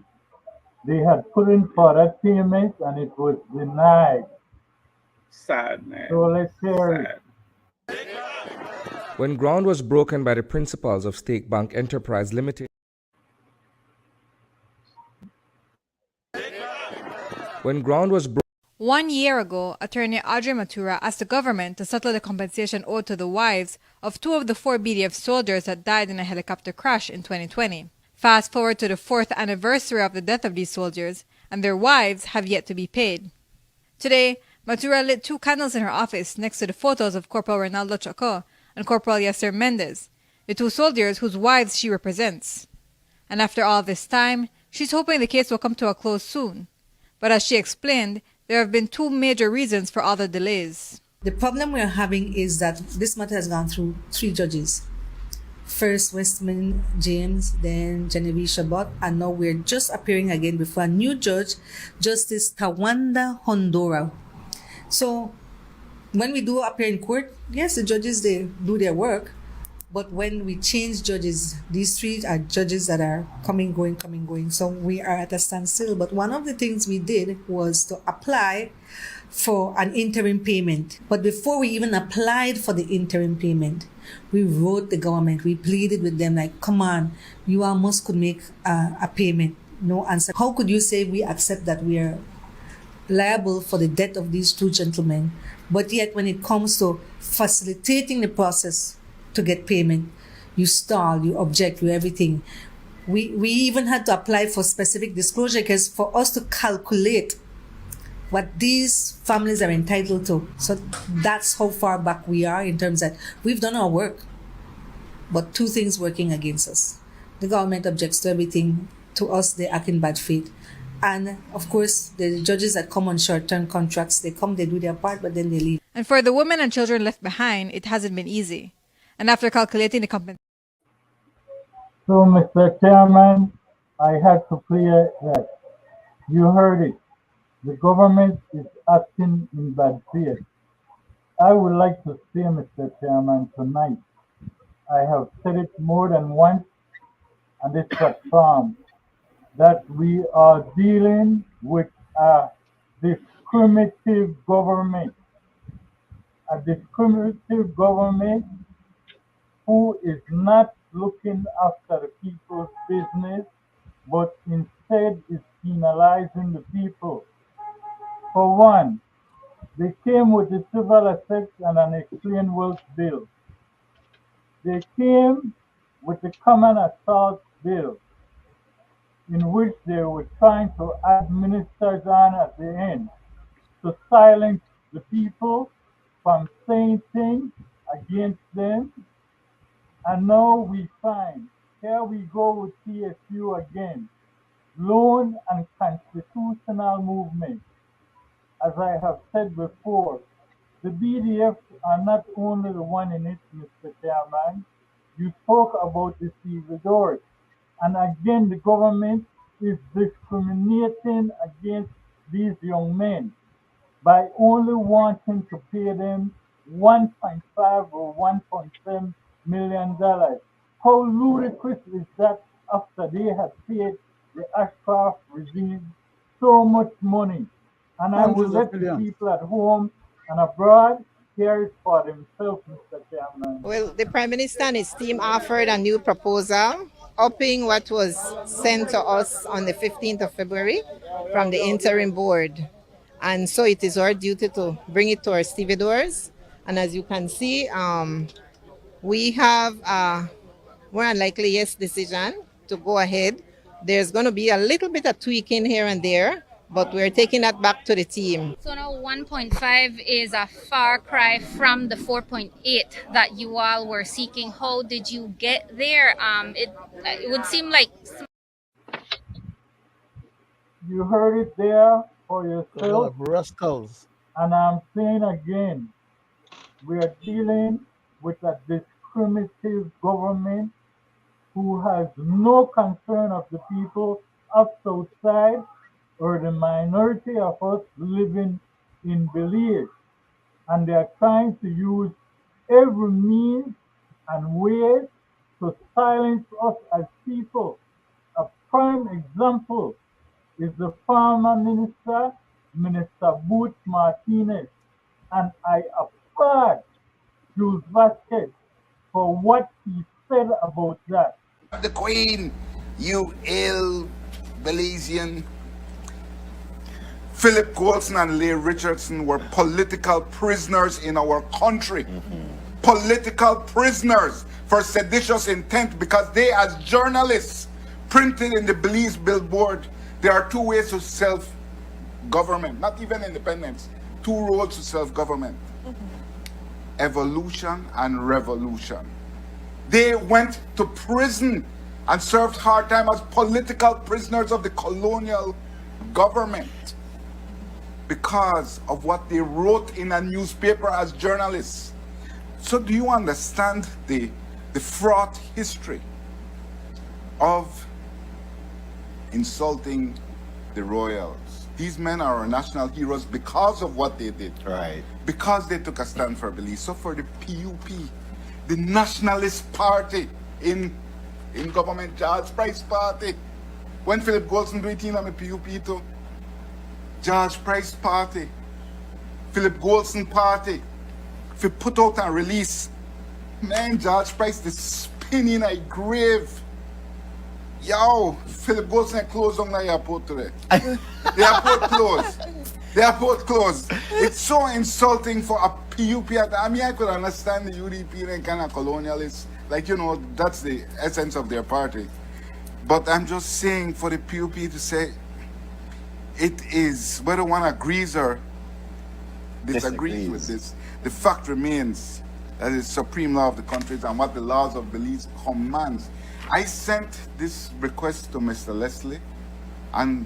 Speaker 4: they had put in for that payment and it was denied.
Speaker 2: Sad, man.
Speaker 4: So let's hear it.
Speaker 2: Sad.
Speaker 5: When ground was broken by the principals of Stake Bank Enterprise Limited, when ground was broken
Speaker 6: 1 year ago, attorney Audrey Matura asked the government to settle the compensation owed to the wives of 2 of the 4 BDF soldiers that died in a helicopter crash in 2020. Fast forward to the 4th anniversary of the death of these soldiers, and their wives have yet to be paid. Today, Matura lit 2 candles in her office next to the photos of Corporal Ronaldo Choco and Corporal Yasser Mendez, the 2 soldiers whose wives she represents. And after all this time, she's hoping the case will come to a close soon. But as she explained, there have been 2 major reasons for all the delays.
Speaker 7: The problem we're having is that this matter has gone through 3 judges. First Westman James, then Genevieve Shabbat, and now we're just appearing again before a new judge, Justice Tawanda Hondora. So when we do appear in court, yes, the judges, they do their work. But when we change judges, these 3 are judges that are coming, going. So we are at a standstill. But one of the things we did was to apply for an interim payment. But before we even applied for the interim payment, we wrote the government, we pleaded with them like, come on, you almost could make a payment. No answer. How could you say we accept that we are liable for the death of these 2 gentlemen, but yet when it comes to facilitating the process to get payment, you stall, you object, you everything. We even had to apply for specific disclosure because for us to calculate what these families are entitled to. So that's how far back we are in terms that we've done our work, but 2 things working against us. The government objects to everything. To us, they act in bad faith. And of course, the judges that come on short-term contracts, they come, they do their part, but then they leave.
Speaker 6: And for the women and children left behind, it hasn't been easy. And after calculating the compensation,
Speaker 4: So, Mr. Chairman, I had to clear that. You heard it. The government is acting in bad faith. I would like to say, Mr. Chairman, tonight, I have said it more than once on this platform, that we are dealing with a discriminative government. A discriminative government who is not looking after the people's business, but instead is penalizing the people. For one, they came with the Civil Assets and an Explain Wealth Bill. They came with the Common Assault Bill, in which they were trying to administer on at the end to silence the people from saying things against them. And now we find, here we go with TSU again, Loan and Constitutional Movement. As I have said before, the BDF are not only the one in it, Mr. Chairman. You spoke about the stevedores. And again, the government is discriminating against these young men by only wanting to pay them 1.5 or 1.7 million dollars. How ludicrous is that after they have paid the Ashcroft regime so much money? And I will
Speaker 1: Hundreds of
Speaker 4: let the
Speaker 1: millions.
Speaker 4: people at home and abroad hear it for themselves, Mr. Chairman.
Speaker 8: Well, the Prime Minister and his team offered a new proposal upping what was sent to us on the 15th of February from the interim board. And so it is our duty to bring it to our stevedores. And as you can see, we have a more unlikely yes decision to go ahead. There's going to be a little bit of tweaking here and there, but we're taking that back to the team.
Speaker 9: So now 1.5 is a far cry from the 4.8 that you all were seeking. How did you get there? It would seem like...
Speaker 4: You heard it there for
Speaker 1: Couple
Speaker 4: yourself.
Speaker 1: of rascals.
Speaker 4: And I'm saying again, we are dealing with a discriminative government who has no concern of the people of Southside or the minority of us living in Belize. And they are trying to use every means and ways to silence us as people. A prime example is the former minister, Minister Booth Martinez. And I applaud Jules Vasquez for what he said about that.
Speaker 10: The Queen, you ill Belizean. Philip Goldson and Leigh Richardson were political prisoners in our country. Political prisoners for seditious intent because they, as journalists, printed in the Belize billboard, there are two ways to self-government, not even independence, two roads to self-government. Evolution and revolution. They went to prison and served hard time as political prisoners of the colonial government because of what they wrote in a newspaper as journalists. So do you understand the fraught history of insulting the royals? These men are our national heroes because of what they did.
Speaker 11: Right.
Speaker 10: Because they took a stand for Belize. So for the PUP, the nationalist party in government, George Price party, when Philip Goldson do it in the PUP too, George Price party, Philip Goldson party, if you put out and release, man, George Price is spinning a grave. Yo, Philip Goldson closed on the airport today. The airport closed. The airport closed. It's so insulting for a PUP. I mean, I could understand the UDP and kind of colonialists. Like, you know, that's the essence of their party. But I'm just saying for the PUP to say, it is, whether one agrees or disagrees with this, the fact remains that it's supreme law of the country and what the laws of Belize commands. I sent this request to Mr. Leslie and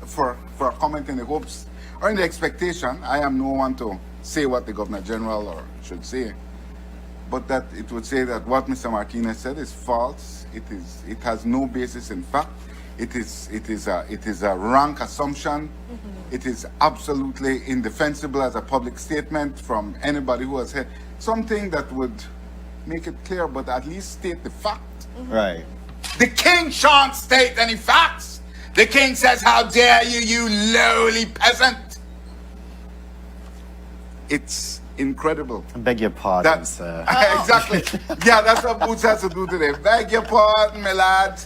Speaker 10: for a comment in the hopes or in the expectation, I am no one to say what the Governor General or should say, but that it would say that what Mr. Martinez said is false. It has no basis in fact. It is a rank assumption. It is absolutely indefensible as a public statement from anybody who has had something that would make it clear, but at least state the fact.
Speaker 11: Right.
Speaker 10: The king shan't state any facts. The king says, how dare you, you lowly peasant. It's incredible.
Speaker 11: I beg your pardon, sir.
Speaker 10: Exactly. Yeah, that's what Boots has to do today. Beg your pardon, my lad.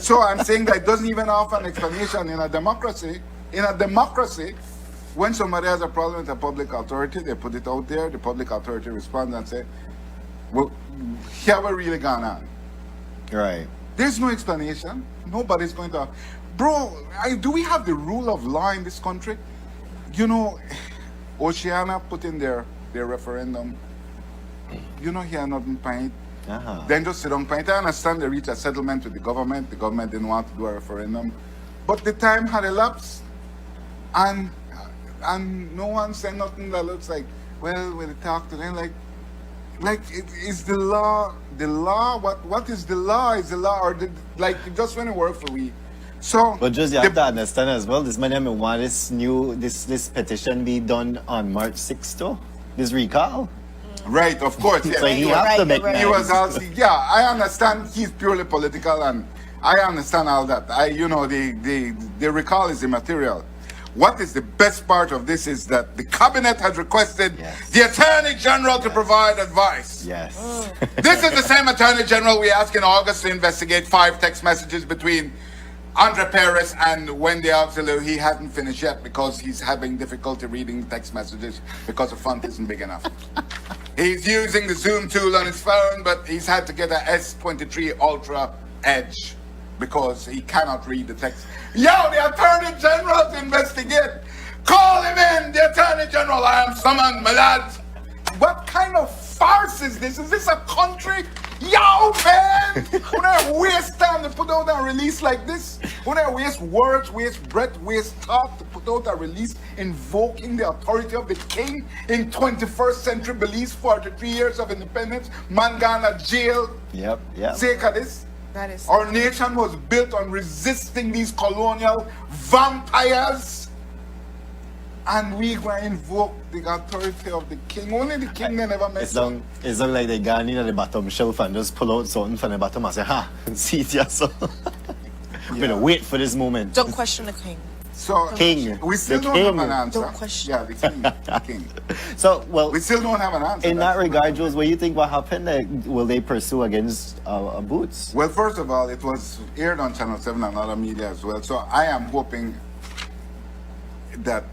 Speaker 10: So I'm saying that it doesn't even offer an explanation in a democracy. In a democracy, when somebody has a problem with a public authority, they put it out there, the public authority responds and say, well, here we're really gone on.
Speaker 11: Right.
Speaker 10: There's no explanation. Nobody's going to... Bro, do we have the rule of law in this country? You know, Oceania put in their referendum. You know, here nothing paid. Then just sit down paint. I understand they reached a settlement with the government. The government didn't want to do a referendum. But the time had elapsed. And no one said nothing that looks like, well, when they talk to them, like is the law, what is the law? Is the law, or like, just when it work for we? So,
Speaker 11: but just you have to understand as well, this man want this petition be done on March 6th too. This recall.
Speaker 10: Right, of course. Yeah.
Speaker 11: So he has to make
Speaker 10: He was also, yeah, I understand he's purely political and I understand all that. You know, the recall is immaterial. what is the best part of this is that the cabinet has requested the Attorney General to provide advice.
Speaker 11: Yes.
Speaker 10: This is the same Attorney General we asked in August to investigate 5 text messages between Andre Perez and Wendy Auxilio. He hasn't finished yet because he's having difficulty reading text messages because the font isn't big enough. He's using the Zoom tool on his phone, but he's had to get a S23 Ultra Edge because he cannot read the text. Yo, the Attorney General to investigate. Call him in, the Attorney General. I am summoned, my lads. What kind of farce is this? Is this a country? Yo, man! When I waste time to put out a release like this, when I waste words, waste breath, waste thought to put out a release invoking the authority of the king in 21st century Belize, 43 years of independence, man gone to jail.
Speaker 11: Yep.
Speaker 10: Sake of this.
Speaker 12: That is
Speaker 10: Our nation was built on resisting these colonial vampires. And we going to invoke the authority of the king. Only the king they never mess up.
Speaker 11: It's not like they gone in at the bottom shelf and just pull out something from the bottom and say, ha, see it here, so. I'm going to wait for this moment.
Speaker 12: Don't question the king.
Speaker 10: So,
Speaker 11: king.
Speaker 10: We still
Speaker 11: The
Speaker 10: don't
Speaker 11: king.
Speaker 10: have an answer.
Speaker 12: Don't question.
Speaker 10: Yeah, the king. The king.
Speaker 11: So, well,
Speaker 10: We still don't have an answer.
Speaker 11: in that regard, Jules, what do you think will happen? Will they pursue against Boots?
Speaker 10: Well, first of all, it was aired on Channel 7 and other media as well. So I am hoping that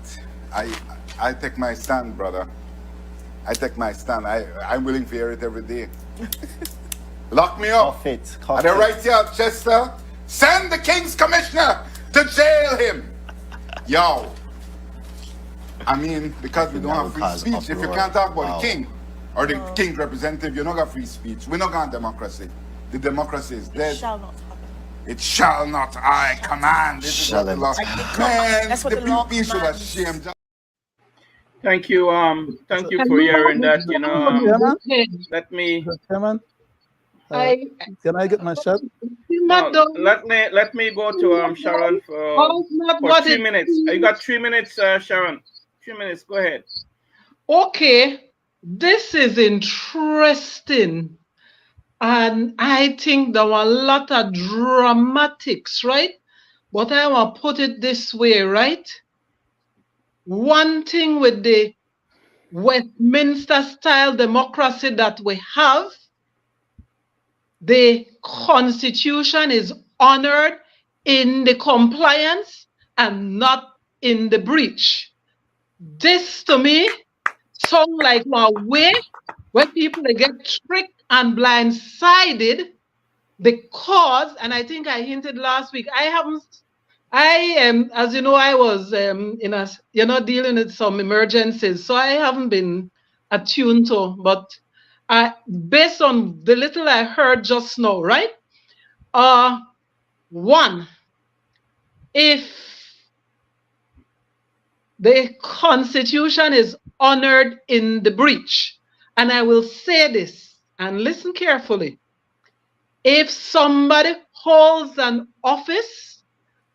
Speaker 10: I take my stand, brother. I take my stand. I'm willing to hear it every day. Lock me up.
Speaker 11: Cough it.
Speaker 10: And I write here, Chester, send the king's commissioner to jail him. Yo. I mean, because we don't have free speech. If you can't talk about the king or the king's representative, you're not got free speech. We're not got democracy. The democracy is dead.
Speaker 12: It shall not happen.
Speaker 10: It shall not, I command. This is what the law. Man,
Speaker 12: That's what
Speaker 10: the
Speaker 12: the law
Speaker 10: people should
Speaker 12: commands.
Speaker 10: ashamed.
Speaker 2: Thank you for hearing that. Let me.
Speaker 1: Chairman,
Speaker 3: I
Speaker 1: can I get my shot?
Speaker 2: Let me go to Sharon for 3 minutes. You got 3 minutes, Sharon. 3 minutes. Go ahead.
Speaker 3: Okay, this is interesting. And I think there were a lot of dramatics, right? But I want to put it this way, right? One thing with the Westminster style democracy that we have, the Constitution is honored in the compliance and not in the breach. This to me sounds like one way where people they get tricked and blindsided because, and I think I hinted last week, I am, as you know, I was in a, dealing with some emergencies, so I haven't been attuned to, but based on the little I heard just now, right? One, if the Constitution is honored in the breach, and I will say this, and listen carefully. If somebody holds an office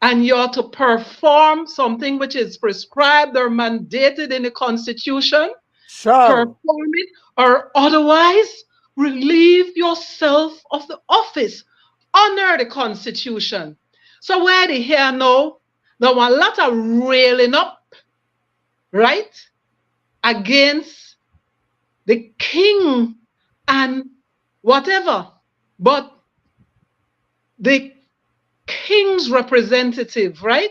Speaker 3: and you're to perform something which is prescribed or mandated in the Constitution, perform it or otherwise relieve yourself of the office. Honor the Constitution. So where they hear now, there were a lot of railing up, right, against the king and whatever, but the king's representative, right?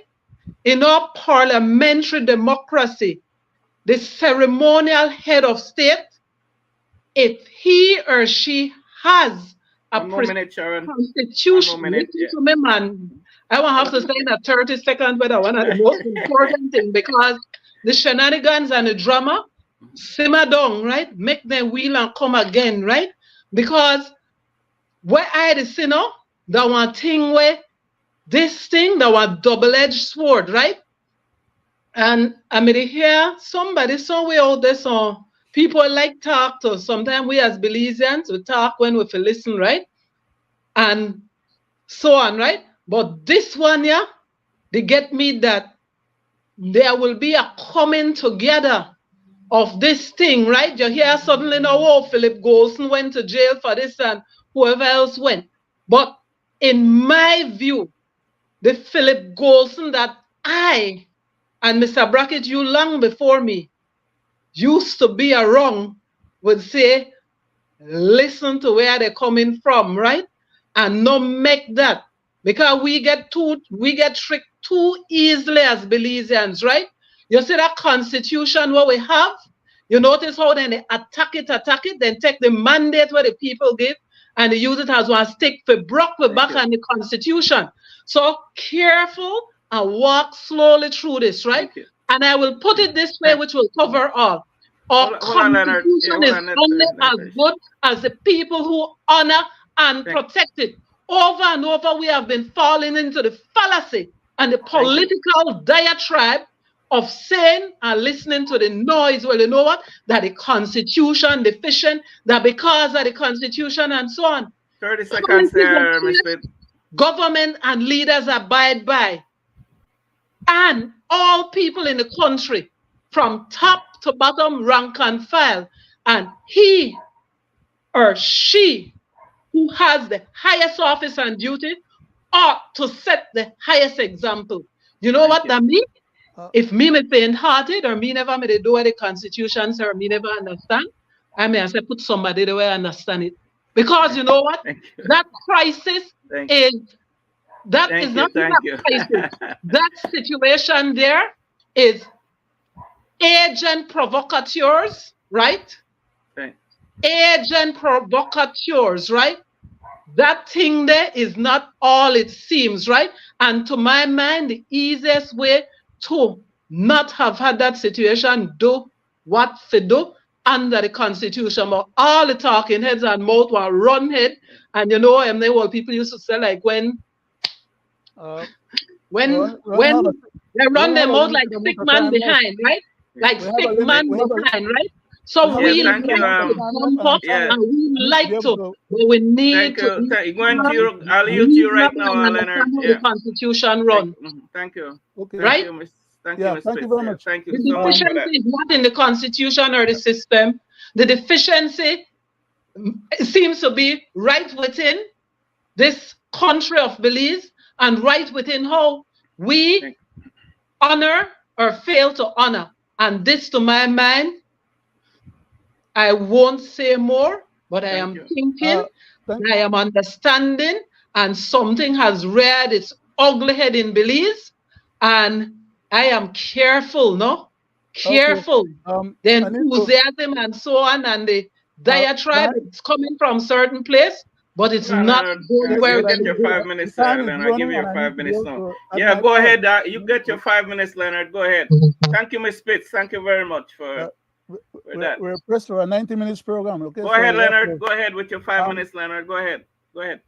Speaker 3: In our parliamentary democracy, the ceremonial head of state, if he or she has a constitution, listen to me, man. I won't have to say in a 30 seconds, but one of the most important thing, because the shenanigans and the drama simmer down, right? Make them wheel and come again, right? Because where I see now, that one thing where this thing, that one double-edged sword, right? And I mean, hear somebody somewhere out there, so people like talk to. Sometimes we as Belizeans, we talk when we feel listen, right? And so on, right? But this one, yeah, they get me that there will be a coming together of this thing, right? You hear suddenly now, oh, Philip Golson went to jail for this and whoever else went. But in my view, the Philip Golson that I And Mr. Brackett, you long before me used to be around, would say, listen to where they're coming from, right? And not make that. Because we get tricked too easily as Belizeans, right? You see that constitution what we have? You notice how then they attack it, then take the mandate where the people give and they use it as one stick for block the back on the constitution. So careful and walk slowly through this, right? And I will put it this way, which will cover all. Our constitution is only as good as the people who honor and protect it. Over and over, we have been falling into the fallacy and the political diatribe of saying and listening to the noise. Well, you know what? That the constitution deficient, that because of the constitution and so on.
Speaker 2: 30 seconds there, Mr.
Speaker 3: Government and leaders abide by. And all people in the country, from top to bottom, rank and file. And he or she who has the highest office and duty ought to set the highest example. You know what that means? If me faint-hearted or me never made do the constitution, or me never understand, I may say put somebody the way I understand it. Because you know what? That crisis is not a crisis. That situation there is agent provocateurs, right? Agent provocateurs, right? That thing there is not all it seems, right? And to my mind, the easiest way to not have had that situation, do what to do under the constitution. But all the talking heads and mouth were run head. And you know, and they were people used to say like when they run their mouth like stick man behind, right? Like stick man behind, right? So we like to jump up and we like to, but we need to.
Speaker 2: I'll use you right now, Leonard.
Speaker 3: The constitution run.
Speaker 2: Thank you.
Speaker 1: Okay.
Speaker 3: Right?
Speaker 2: Thank you,
Speaker 1: thank you very much.
Speaker 2: Thank you
Speaker 3: the
Speaker 2: so much for that.
Speaker 3: deficiency is not in the constitution or the system. The deficiency seems to be right within this country of Belize and right within how we honor or fail to honor. And this, to my mind, I won't say more, but I am thinking, I am understanding, and something has reared its ugly head in Belize, and I am careful, no? Careful. The enthusiasm and so on, and the diatribe, it's coming from certain place, but it's not going where
Speaker 2: you get your 5 minutes, Leonard. I'll give you your 5 minutes now. Yeah, go ahead. You get your 5 minutes, Leonard. Go ahead. Thank you, Ms. Spitz. Thank you very much for that.
Speaker 1: We're pressed for a 90 minutes program. Okay.
Speaker 2: Go ahead, Leonard. Go ahead with your 5 minutes, Leonard. Go ahead. Go ahead.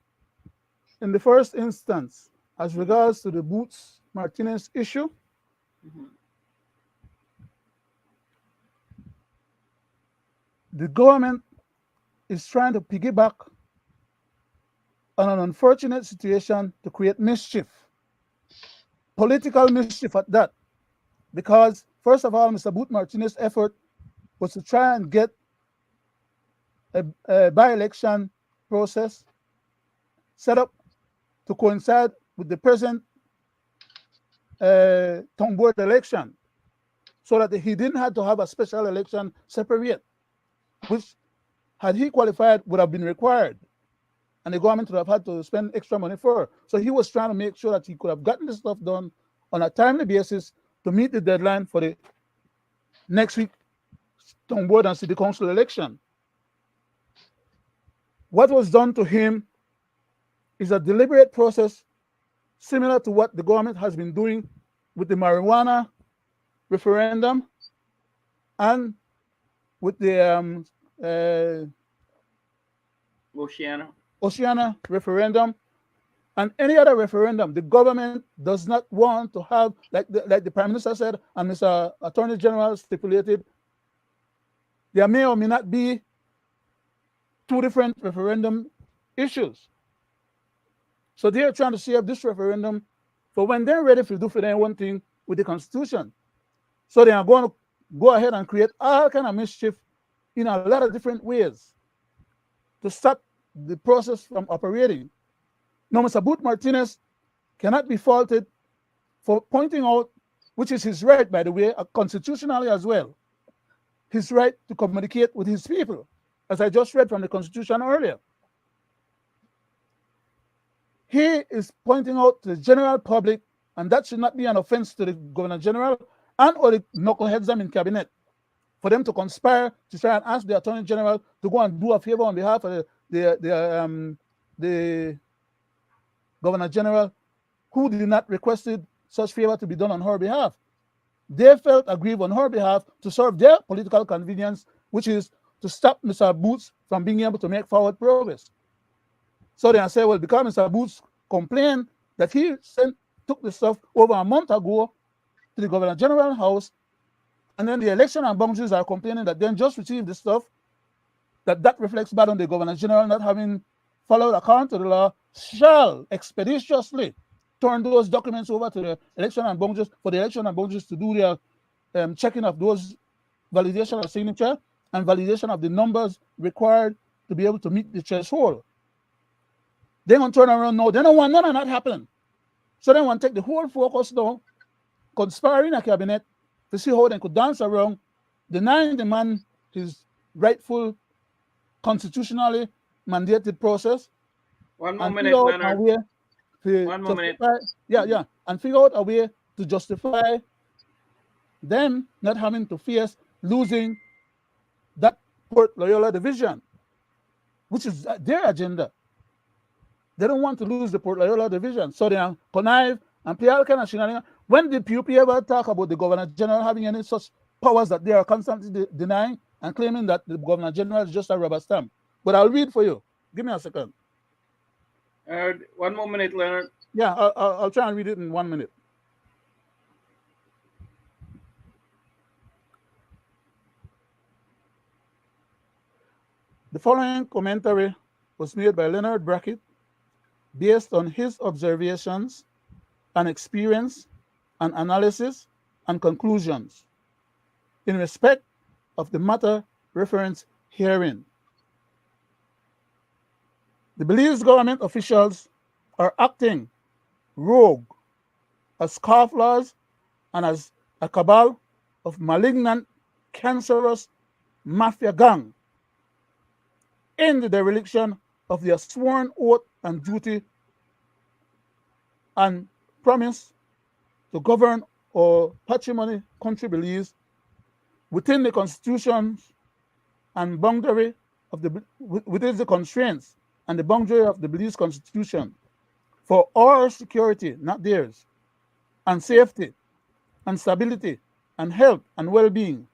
Speaker 1: In the first instance, as regards to the Boots Martinez issue, the government is trying to piggyback on an unfortunate situation to create mischief, political mischief at that. Because, first of all, Mr. Boots Martinez's effort was to try and get a by-election process set up to coincide with the present town board election, so that he didn't have to have a special election separate, which, had he qualified, would have been required, and the government would have had to spend extra money for. So he was trying to make sure that he could have gotten this stuff done on a timely basis to meet the deadline for the next week town board and city council election. What was done to him is a deliberate process similar to what the government has been doing with the marijuana referendum and with the Oceana referendum and any other referendum. The government does not want to have, like the Prime Minister said and Mr. Attorney General stipulated, there may or may not be two different referendum issues. So they are trying to save this referendum for when they're ready to do for their one thing with the Constitution. So they are going to go ahead and create all kind of mischief in a lot of different ways to stop the process from operating. Now, Mr. Boots Martinez cannot be faulted for pointing out which is his right, by the way, constitutionally as well, his right to communicate with his people, as I just read from the Constitution earlier. He is pointing out to the general public, and that should not be an offense to the Governor General and or the knuckleheads them in cabinet, for them to conspire to try and ask the Attorney General to go and do a favor on behalf of the Governor General, who did not requested such favor to be done on her behalf. They felt aggrieved on her behalf to serve their political convenience, which is to stop Mr. Boots from being able to make forward progress. So they say, well, because Mr. Boots complained that he took the stuff over a month ago to the Governor General house, and then the election and boundaries are complaining that they just received the stuff, that reflects bad on the Governor General not having followed according to the law, shall expeditiously turn those documents over to the election and boundaries for the election and boundaries to do their checking of those validation of signature and validation of the numbers required to be able to meet the threshold. They don't turn around now. They don't want none of that happening. So they want to take the whole focus now, conspiring a cabinet to see how they could dance around, denying the man his rightful, constitutionally mandated process.
Speaker 2: One more minute, Leonard. One more minute.
Speaker 1: And figure out a way to justify them not having to face losing that Port Loyola division, which is their agenda. They don't want to lose the Port Loyola division, so they are connive and play all kind of shenanigans. When did PUP ever talk about the Governor General having any such powers that they are constantly denying and claiming that the Governor General is just a rubber stamp? But I'll read for you. Give me a second.
Speaker 2: 1 more minute, Leonard.
Speaker 1: Yeah, I'll try and read it in 1 minute. The following commentary was made by Leonard Brackett based on his observations and experience and analysis and conclusions in respect of the matter referenced herein. The Belize government officials are acting rogue as scofflaws and as a cabal of malignant, cancerous mafia gang in the dereliction of their sworn oath and duty and promise to govern our patrimony country Belize within the constitutions and boundary of within the constraints and the boundary of the Belize Constitution for our security, not theirs, and safety and stability and health and well-being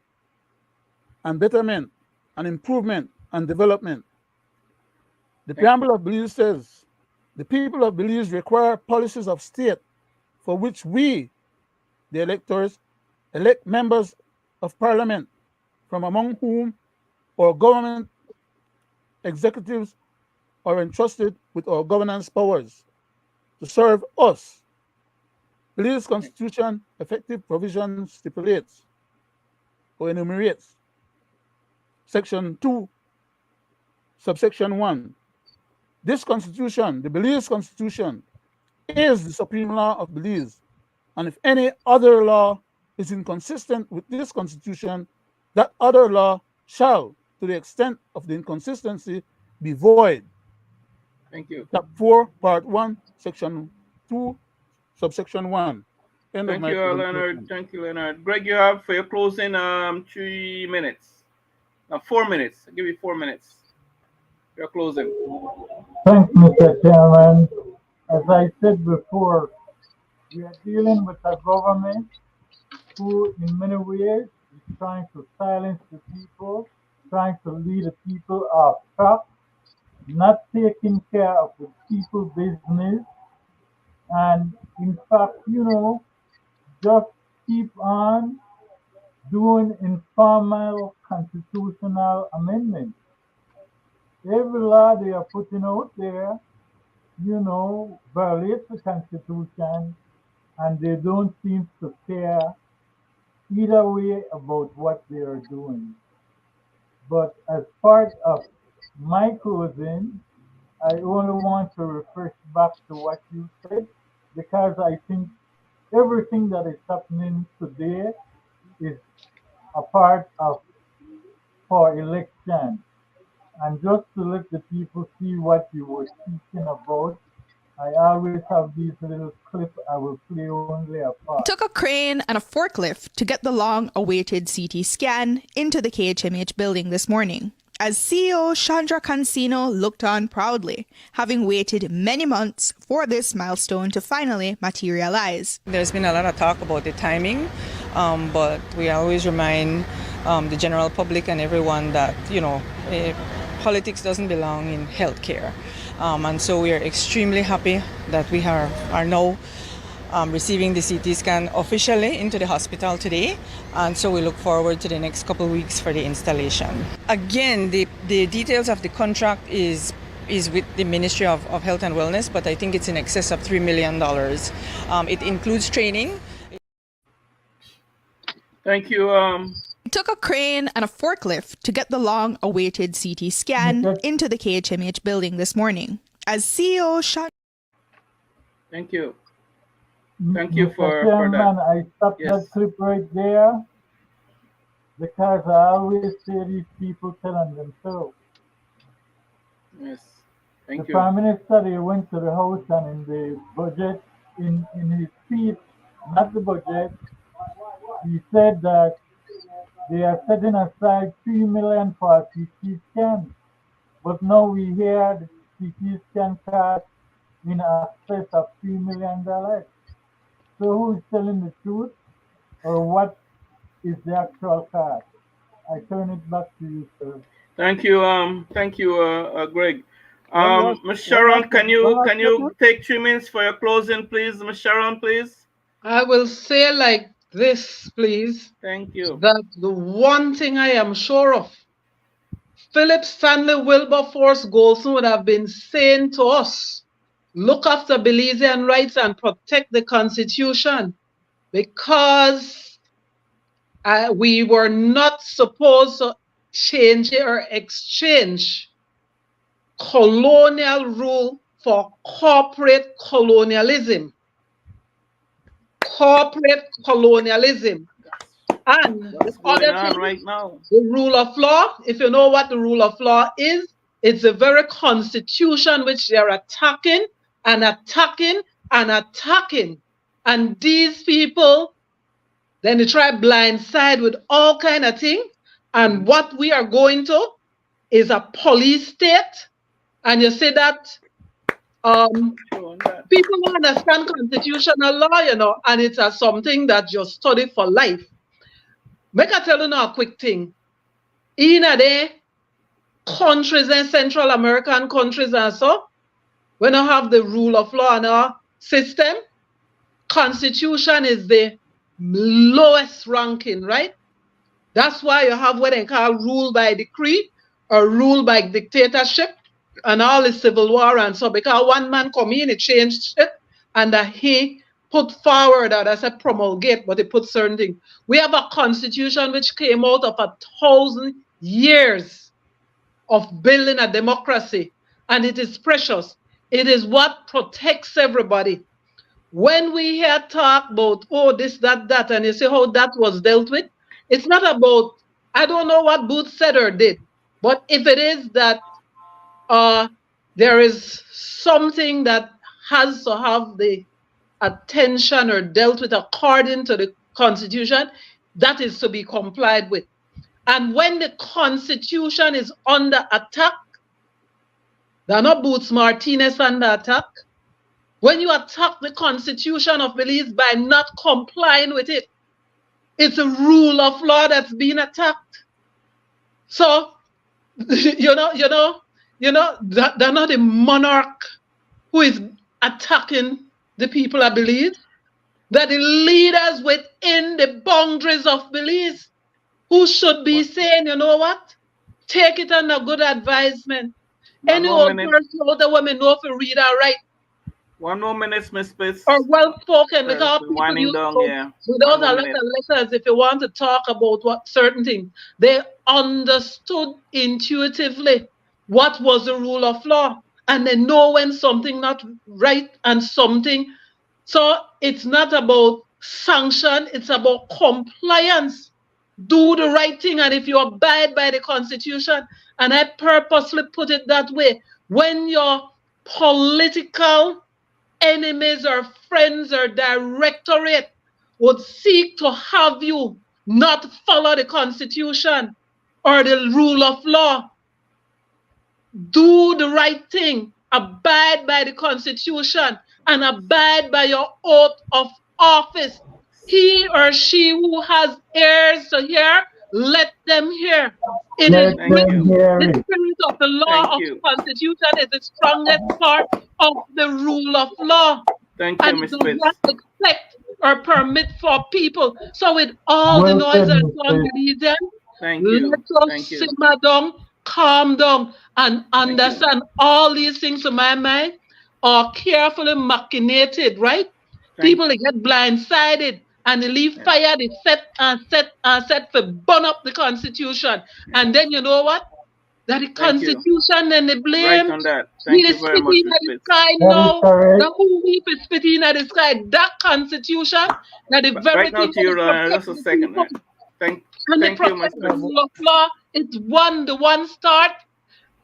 Speaker 1: and betterment and improvement and development. The preamble of Belize says, the people of Belize require policies of state for which we, the electors, elect members of parliament, from among whom our government executives are entrusted with our governance powers to serve us. Belize Constitution effective provision stipulates or enumerates Section 2, subsection 1. This Constitution, the Belize Constitution, is the supreme law of Belize, and if any other law is inconsistent with this Constitution, that other law shall, to the extent of the inconsistency, be void.
Speaker 2: Thank you.
Speaker 1: Chapter 4, Part 1, Section 2, subsection 1.
Speaker 2: Thank you, Leonard. Thank you, Leonard. Greg, you have for your closing 3 minutes. 4 minutes. I'll give you 4 minutes. You're closing.
Speaker 4: Thanks, Mr. Chairman. As I said before, we are dealing with a government who, in many ways, is trying to silence the people, trying to lead the people off track, not taking care of the people's business, and in fact, just keep on doing informal constitutional amendments. Every law they are putting out there, violates the Constitution, and they don't seem to care either way about what they are doing. But as part of my closing, I only want to refer back to what you said, because I think everything that is happening today is a part of for election. And just to let the people see what you were speaking about, I always have these little clips I will play only a part.
Speaker 12: It took a crane and a forklift to get the long-awaited CT scan into the KHMH building this morning, as CEO Chandra Cancino looked on proudly, having waited many months for this milestone to finally materialize.
Speaker 13: There's been a lot of talk about the timing, but we always remind the general public and everyone that, politics doesn't belong in healthcare. And so we are extremely happy that we are now receiving the CT scan officially into the hospital today. And so we look forward to the next couple of weeks for the installation. Again, the details of the contract is with the Ministry of Health and Wellness, but I think it's in excess of $3 million. It includes training.
Speaker 2: Thank you.
Speaker 12: It took a crane and a forklift to get the long-awaited CT scan into the KHMH building this morning, as CEO
Speaker 2: Thank you. Thank you for
Speaker 4: Chairman,
Speaker 2: that.
Speaker 4: I stopped that clip right there because I always hear these people telling themselves.
Speaker 2: Yes. Thank
Speaker 4: The
Speaker 2: you.
Speaker 4: Prime Minister, they went to the House and in the budget, in his speech, not the budget, he said that they are setting aside $3 million for a CT scan. But now we hear the CT scan cost in excess of $3 million. So who's telling the truth, or what is the actual cost? I turn it back to you, sir.
Speaker 2: Thank you. Greg. Ms. Sharon, can you take 3 minutes for your closing, please, Ms. Sharon, please?
Speaker 3: I will say like this, please.
Speaker 2: Thank you.
Speaker 3: That the one thing I am sure of, Philip Stanley Wilberforce Golson would have been saying to us, look after Belizean rights and protect the Constitution, because we were not supposed to change or exchange colonial rule for corporate colonialism. Corporate colonialism. And
Speaker 2: what's going on right now?
Speaker 3: The rule of law, if you know what the rule of law is, it's the very constitution which they're attacking and attacking and attacking. And these people, then they try blindside with all kind of things. And what we are going to is a police state. And you say that people don't understand constitutional law, and it's something that you study for life. Make I tell you now a quick thing. In the countries and Central American countries and so, when I have the rule of law in our system, constitution is the lowest ranking, right? That's why you have what they call rule by decree or rule by dictatorship and all the civil war and so, because one man come in, he changed it, and he put forward that as a promulgate, but he put certain things. We have a constitution which came out of 1,000 years of building a democracy, and it is precious. It is what protects everybody. When we hear talk about, oh, this, that, and you say how that was dealt with, it's not about, I don't know what Booth said or did, but if it is that there is something that has to have the attention or dealt with according to the Constitution, that is to be complied with. And when the Constitution is under attack, there are not Boots Martinez under attack. When you attack the Constitution of Belize by not complying with it, it's a rule of law that's being attacked. So, they're not the monarch who is attacking the people of Belize. They're the leaders within the boundaries of Belize who should be saying, you know what? Take it under good advisement. Any old person, older women know if you read or write.
Speaker 2: 1 more minute, Miss Spitz.
Speaker 3: Or well spoken, because people
Speaker 2: winding
Speaker 3: use
Speaker 2: down, yeah.
Speaker 3: without a lot of letters, if you want to talk about what certain things. They understood intuitively what was the rule of law, and they know when something not right and something So it's not about sanction, it's about compliance. Do the right thing, and if you abide by the Constitution, and I purposely put it that way, when your political enemies or friends or directorate would seek to have you not follow the Constitution or the rule of law, do the right thing, abide by the Constitution, and abide by your oath of office. He or she who has ears to hear, let them hear. It is written, the spirit of the law of the Constitution is the strongest part of the rule of law.
Speaker 2: Thank you,
Speaker 3: And it
Speaker 2: Ms.
Speaker 3: does
Speaker 2: Pitts.
Speaker 3: not expect or permit for people. So with all the noise and Belizean,
Speaker 2: Thank you.
Speaker 3: let us
Speaker 2: Thank you.
Speaker 3: simmer down, calm down, and understand all these things to my mind are carefully machinated, right? People they get blindsided and they leave fire, they set for burn up the Constitution. And then you know what? That the Constitution and the blame.
Speaker 2: Right on that. Thank you very much, Ms.
Speaker 3: The
Speaker 2: Pitts.
Speaker 3: sky now. The who weep is spitting at the sky. That Constitution, that the very
Speaker 2: Right now to you, just a second. Thank you, Ms. Pitts.
Speaker 3: rule of law, it's the one start,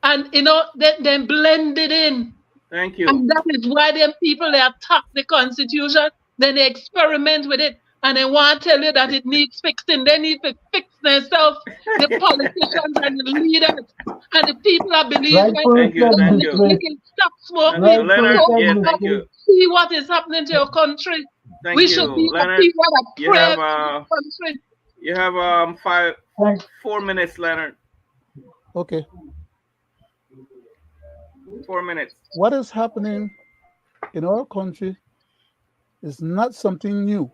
Speaker 3: and then blend it in.
Speaker 2: Thank you.
Speaker 3: And that is why them people they attack the Constitution, then they experiment with it, and they want to tell you that it needs fixing. They need to fix themselves, the politicians and the leaders, and the people are believing
Speaker 2: Thank you.
Speaker 3: they can stop smoking.
Speaker 2: Leonard, thank you.
Speaker 3: See what is happening to your country.
Speaker 2: We should
Speaker 3: be
Speaker 2: Leonard,
Speaker 3: people that pray for the country.
Speaker 2: You have 4 minutes, Leonard.
Speaker 1: Okay.
Speaker 2: 4 minutes.
Speaker 1: What is happening in our country is not something new.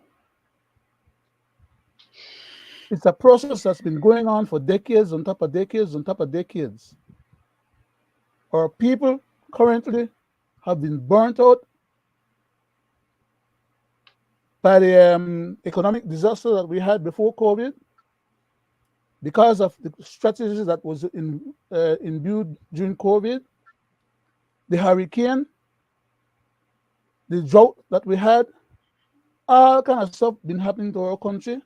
Speaker 1: It's a process that's been going on for decades on top of decades on top of decades. Our people currently have been burnt out by the economic disaster that we had before COVID because of the strategies that was imbued during COVID, the hurricane, the drought that we had, all kind of stuff been happening to our country.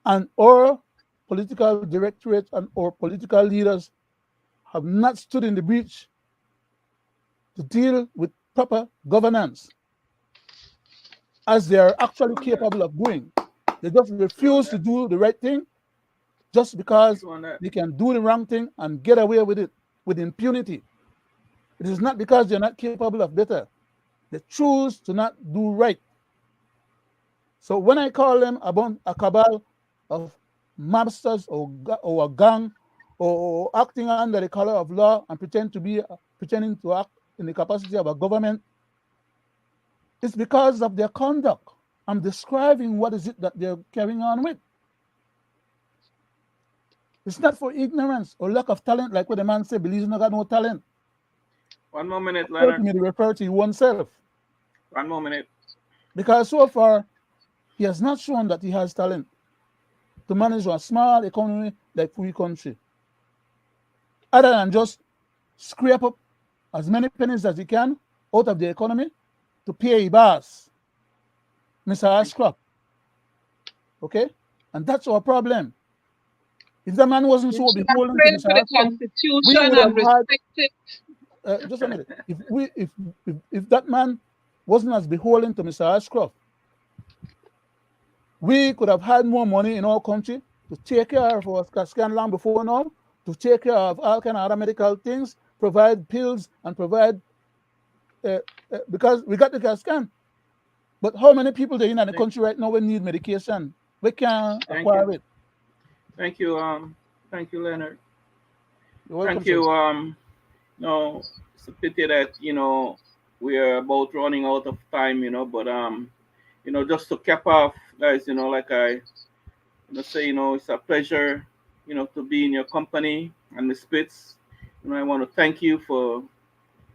Speaker 1: And our political directorate and our political leaders have not stood in the breach to deal with proper governance as they are actually capable of doing. They just refuse to do the right thing just because they can do the wrong thing and get away with it with impunity. It is not because they're not capable of better. They choose to not do right. So when I call them a cabal of mobsters or a gang or acting under the color of law and pretending to act in the capacity of a government, it's because of their conduct. I'm describing what is it that they're carrying on with. It's not for ignorance or lack of talent, like what the man said, Belizean got no talent.
Speaker 2: 1 more minute, Leonard.
Speaker 1: To refer to oneself.
Speaker 2: 1 more minute.
Speaker 1: Because so far, he has not shown that he has talent to manage a small economy like we country. Other than just scrape up as many pennies as he can out of the economy to pay a boss, Mr. Ashcroft. Okay? And that's our problem. If the man wasn't so beholden to Mr. Ashcroft, we would have had, just a minute. If that man wasn't as beholden to Mr. Ashcroft, we could have had more money in our country to take care of our scan long before now, to take care of all kind of other medical things, provide pills and provide, because we got the scan. But how many people there in the country right now will need medication? We can't acquire it.
Speaker 2: Thank you, Leonard.
Speaker 1: Welcome,
Speaker 2: thank you. No, it's a pity that we are about running out of time. But just to cap off, guys. Like I say, it's a pleasure, to be in your company and the Spits. I want to thank you for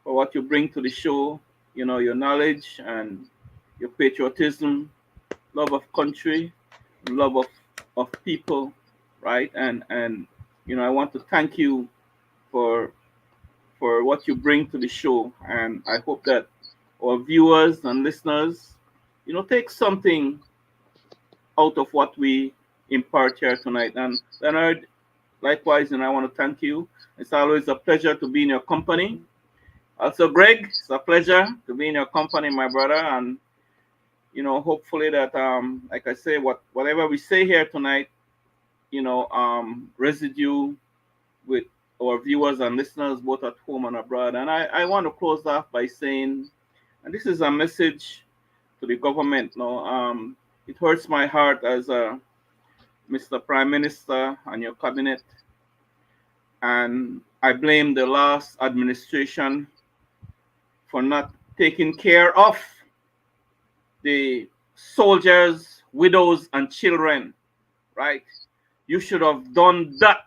Speaker 2: what you bring to the show. Your knowledge and your patriotism, love of country, love of people, right? And I want to thank you for what you bring to the show, and I hope that our viewers and listeners, take something out of what we impart here tonight. And Leonard, likewise, I want to thank you. It's always a pleasure to be in your company. Also, Greg, it's a pleasure to be in your company, my brother. And hopefully that, like I say, whatever we say here tonight, residue with our viewers and listeners both at home and abroad. And I want to close off by saying, and this is a message to the government. It hurts my heart as Mr. Prime Minister and your cabinet, and I blame the last administration for not taking care of the soldiers, widows, and children, right? You should have done that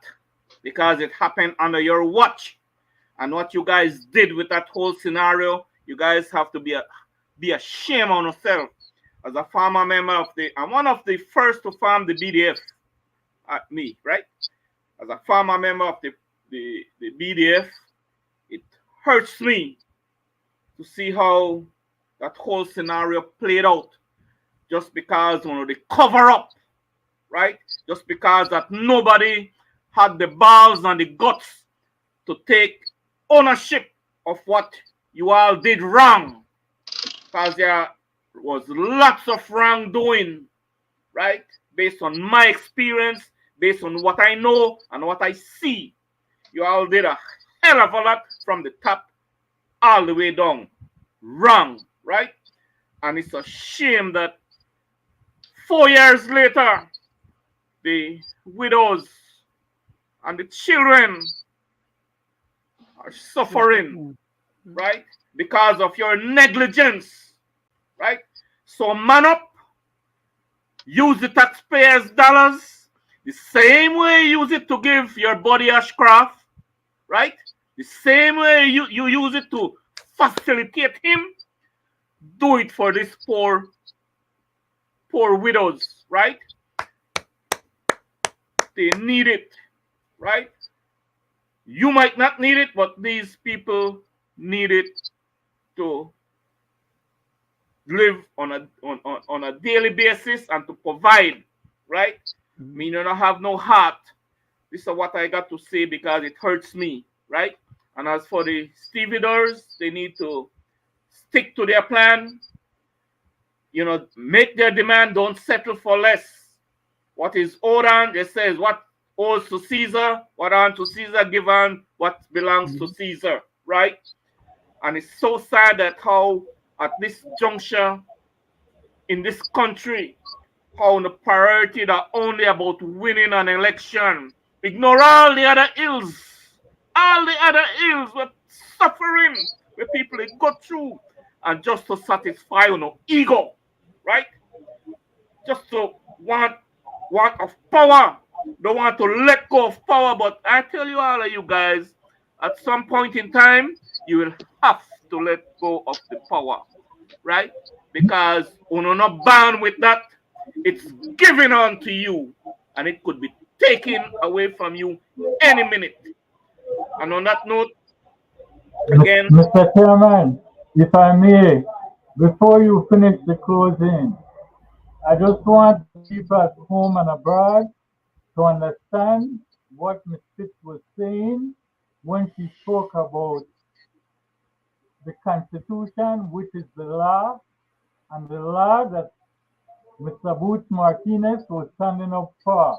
Speaker 2: because it happened under your watch. And what you guys did with that whole scenario, you guys have to be ashamed on yourself. As a former member I'm one of the first to form the BDF, me, right? As a former member of the BDF, it hurts me to see how that whole scenario played out just because they cover up, right? Just because that nobody had the balls and the guts to take ownership of what you all did wrong. Because there was lots of wrongdoing, right? Based on my experience, based on what I know and what I see. You all did a hell of a lot from the top all the way down. Wrong, right? And it's a shame that 4 years later, the widows and the children are suffering, right? Because of your negligence, right? So man up, use the taxpayers' dollars the same way you use it to give your body Ashcraft, right? The same way you use it to facilitate him, do it for these poor widows, right? They need it, right? You might not need it, but these people need it to live on a daily basis and to provide, right? Me, you don't have no heart. This is what I got to say because it hurts me, right? And as for the stevedores, they need to stick to their plan. Make their demand. Don't settle for less. What is owed on, it says what owes to Caesar, what on to Caesar, give on what belongs to Caesar, right? And it's so sad that how at this juncture in this country, how the priority are only about winning an election. Ignore all the other ills. All the other ills were suffering where people they go through and just to satisfy ego, right? Just to want of power. Don't want to let go of power. But I tell you all of you guys, at some point in time, you will have to let go of the power, right? Because you're not bound with that. It's given unto you, and it could be taken away from you any minute. And on that note, again,
Speaker 4: Mr. Chairman, if I may, before you finish the closing, I just want people at home and abroad to understand what Ms. Fitz was saying when she spoke about the Constitution, which is the law, and the law that Mr. Boots Martinez was standing up for.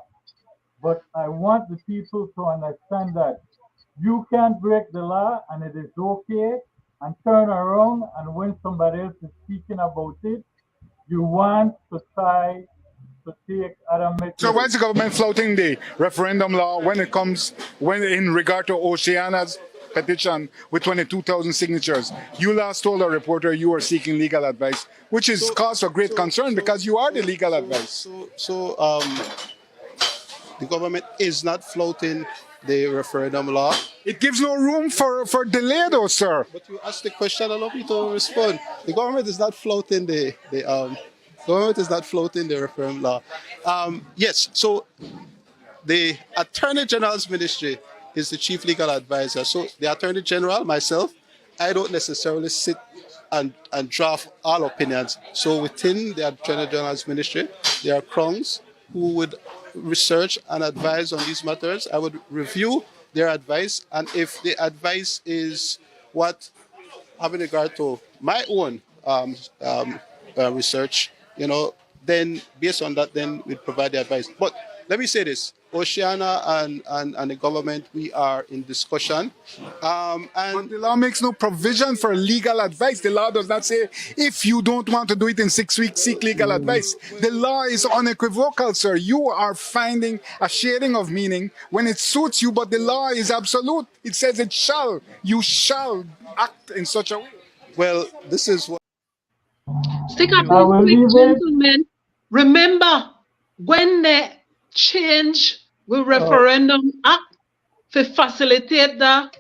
Speaker 4: But I want the people to understand that you can't break the law and it is okay, and turn around and when somebody else is speaking about it, you want to try to take other measures.
Speaker 10: So why is the government flouting the referendum law when in regard to Oceana's petition with 22,000 signatures? You last told a reporter you were seeking legal advice, which is cause for great concern because you are the legal advice.
Speaker 14: The government is not flouting the referendum law.
Speaker 10: It gives no room for delay though, sir.
Speaker 14: But you asked the question, allow me to respond. The government is not flouting the referendum law. Yes, so the Attorney General's ministry is the chief legal advisor. So the Attorney General, myself, I don't necessarily sit and draft all opinions. So within the Attorney General's ministry, there are crowns who would research and advise on these matters. I would review their advice, and if the advice is what having regard to my own research, then based on that, then we'd provide the advice. But let me say this: Oceana and the government, we are in discussion.
Speaker 10: But the law makes no provision for legal advice. The law does not say if you don't want to do it in 6 weeks, seek legal advice. The law is unequivocal, sir. You are finding a shading of meaning when it suits you, but the law is absolute. It says you shall act in such a way.
Speaker 14: Well, this is what.
Speaker 15: Stick up, gentlemen. Remember, when they change the referendum act to facilitate the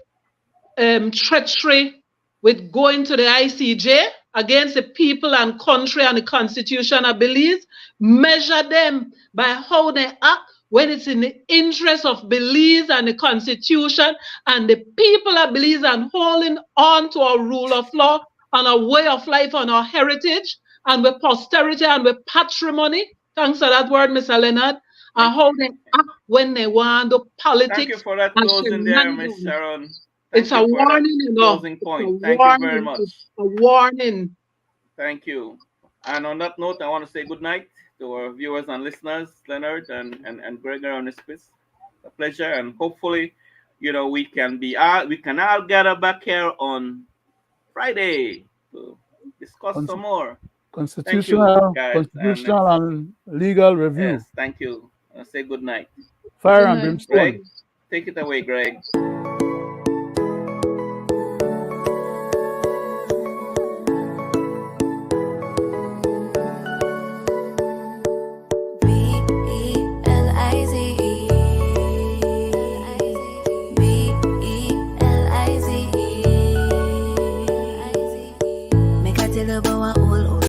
Speaker 15: treachery with going to the ICJ against the people and country and the constitution of Belize, measure them by how they act when it's in the interest of Belize and the constitution and the people of Belize and holding on to our rule of law and our way of life and our heritage and with posterity and with patrimony. Thanks for that word, Mr. Leonard. And how they act when they want to politics.
Speaker 2: Thank you for that closing there, Ms. Sharon.
Speaker 15: It's a warning,
Speaker 2: closing point. Thank you very much.
Speaker 15: It's a warning.
Speaker 2: Thank you. And on that note, I want to say good night to our viewers and listeners, Leonard and Gregory on this quiz. A pleasure, and hopefully, we can all gather back here on Friday to discuss some more.
Speaker 1: Constitutional and legal review.
Speaker 2: Yes, thank you. I'll say good night.
Speaker 1: Fire and brimstone.
Speaker 2: Take it away, Greg.